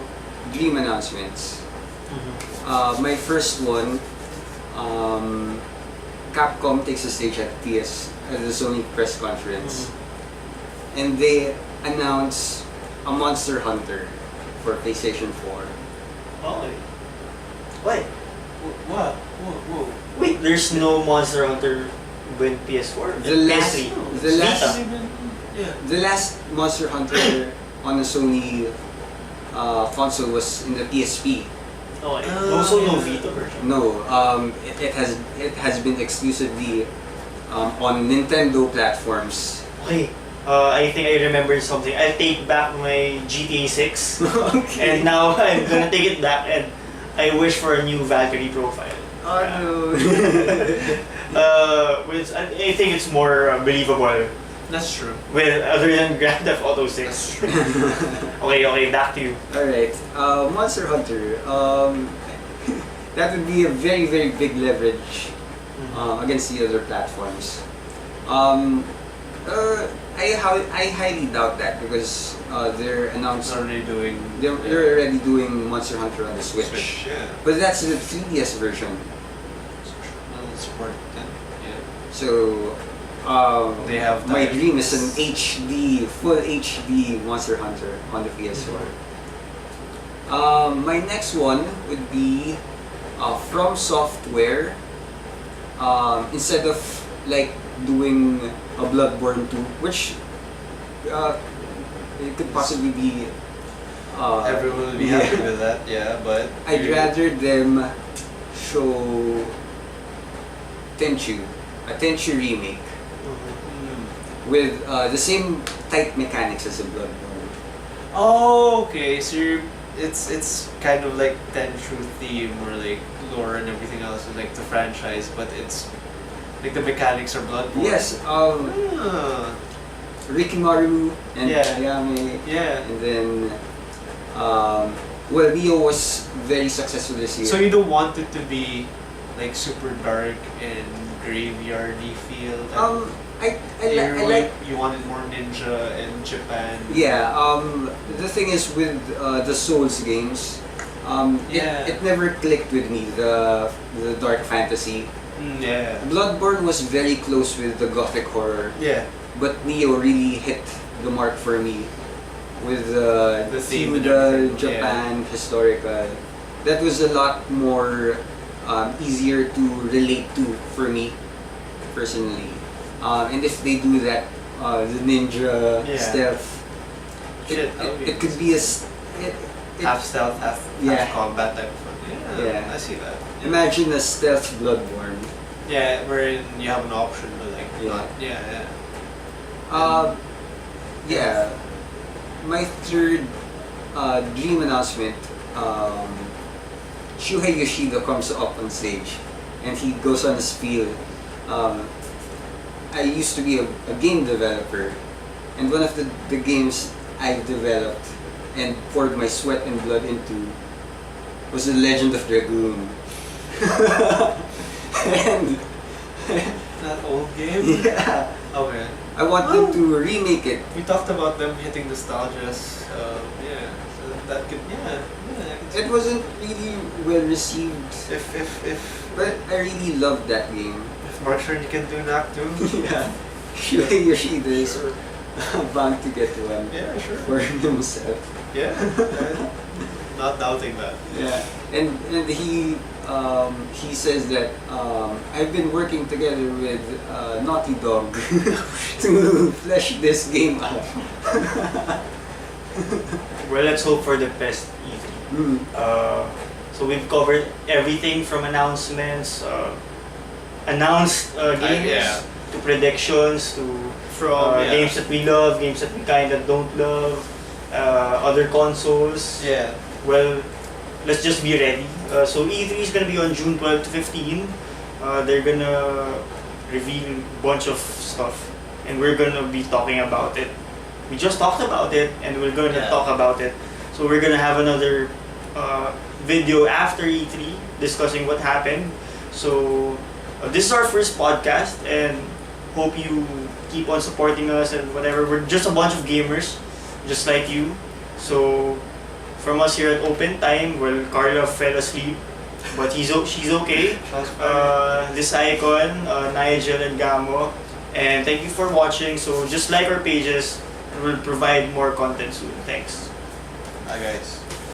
Speaker 3: dream announcements. My first one, Capcom takes the stage at the Sony press conference, and they announce a Monster Hunter for PlayStation 4.
Speaker 1: Oh, wait.
Speaker 2: What? Whoa.
Speaker 1: Wait, there's no Monster Hunter with PS4?
Speaker 3: The last,
Speaker 1: PS3?
Speaker 3: the last,
Speaker 2: Yeah.
Speaker 3: the last Monster Hunter on a Sony console was in the PSP.
Speaker 1: Oh, also no
Speaker 2: yeah.
Speaker 1: Vita version.
Speaker 3: No, it has been exclusively on Nintendo platforms.
Speaker 1: Okay, I think I remember something. I'll take back my GTA 6. And now I'm gonna take it back and I wish for a new Valkyrie profile.
Speaker 3: Oh no.
Speaker 1: Which I think it's more believable
Speaker 2: That's true.
Speaker 1: with other than Grand Theft Auto 6.
Speaker 2: That's true.
Speaker 1: Okay, back to you.
Speaker 3: Alright, Monster Hunter. That would be a very, very big leverage against the other platforms. I highly doubt that because they're
Speaker 2: It's
Speaker 3: announced.
Speaker 2: already doing.
Speaker 3: They're already doing Monster Hunter on the Switch.
Speaker 2: Yeah.
Speaker 3: But that's the 3DS version.
Speaker 2: Well, it's worth it. Yeah.
Speaker 3: So,
Speaker 2: They have
Speaker 3: my
Speaker 2: time.
Speaker 3: dream is an HD, full HD Monster Hunter on the PS4. My next one would be From Software. Instead of like doing a Bloodborne 2, which it could possibly be.
Speaker 2: Everyone will be happy with that, yeah, but
Speaker 3: I'd rather them show Tenchu, a Tenchu remake with the same tight mechanics as a Bloodborne.
Speaker 2: Oh, okay. So it's kind of like Tenchu theme or like lore and everything else, like the franchise, but it's like the mechanics are Bloodborne.
Speaker 3: Yes,
Speaker 2: Ah,
Speaker 3: Rikimaru and
Speaker 2: Yeah.
Speaker 3: Ayame,
Speaker 2: yeah.
Speaker 3: and then well, Rio was very successful this year.
Speaker 2: So you don't want it to be like super dark and graveyardy feel.
Speaker 3: I like.
Speaker 2: You want it more ninja in Japan.
Speaker 3: Yeah. The thing is with the Souls games,
Speaker 2: Yeah.
Speaker 3: it never clicked with me. The dark fantasy.
Speaker 2: Yeah.
Speaker 3: Bloodborne was very close with the gothic horror,
Speaker 2: Yeah.
Speaker 3: but Neo really hit the mark for me with the
Speaker 2: theme and
Speaker 3: feudal
Speaker 2: everything,
Speaker 3: Japan historical. That was a lot more easier to relate to for me personally. And if they do that, the ninja
Speaker 2: Yeah.
Speaker 3: stealth,
Speaker 2: Shit, that would be
Speaker 3: it could be a
Speaker 2: half stealth, half
Speaker 3: Yeah.
Speaker 2: combat type of fun. Yeah,
Speaker 3: Yeah.
Speaker 2: I see that.
Speaker 3: imagine a stealth Bloodborne.
Speaker 2: Yeah, wherein you have an option to like
Speaker 3: Yeah.
Speaker 2: not. Yeah.
Speaker 3: Yeah. My third dream announcement, Shuhei Yoshida comes up on stage and he goes on a spiel. I used to be a game developer, and one of the games I've developed and poured my sweat and blood into was The Legend of Dragoon. And
Speaker 2: That old game.
Speaker 3: yeah,
Speaker 2: Okay.
Speaker 3: I want them to remake it.
Speaker 2: We talked about them hitting nostalgia. Yeah. So that could. Yeah. I can see
Speaker 3: It wasn't really well received,
Speaker 2: if
Speaker 3: but I really loved that game.
Speaker 2: Mark Cerny can do Knack too.
Speaker 3: Yeah, Shuhei Yoshida is bound to get one
Speaker 2: Yeah, sure.
Speaker 3: for himself.
Speaker 2: Yeah. Not doubting that.
Speaker 3: Yeah, and he says that I've been working together with Naughty Dog to flesh this game out.
Speaker 1: Well, let's hope for the best.
Speaker 3: Mm.
Speaker 1: So So we've covered everything from announcements, announced games,
Speaker 2: yeah.
Speaker 1: to predictions, to games that we love, games that we kind of don't love, other consoles.
Speaker 2: Yeah.
Speaker 1: Well, let's just be ready. So E3 is gonna be on June 12 to 15. They're gonna reveal a bunch of stuff, and we're gonna be talking about it. We just talked about it, and we're gonna
Speaker 2: Yeah.
Speaker 1: talk about it. So we're gonna have another video after E3 discussing what happened. So this is our first podcast, and hope you keep on supporting us and whatever. We're just a bunch of gamers, just like you. So from us here at Open Time, well, Carla fell asleep, but she's okay. This icon, Nigel and Gamo, and thank you for watching. So just like our pages, we'll provide more content soon. Thanks.
Speaker 2: Hi guys.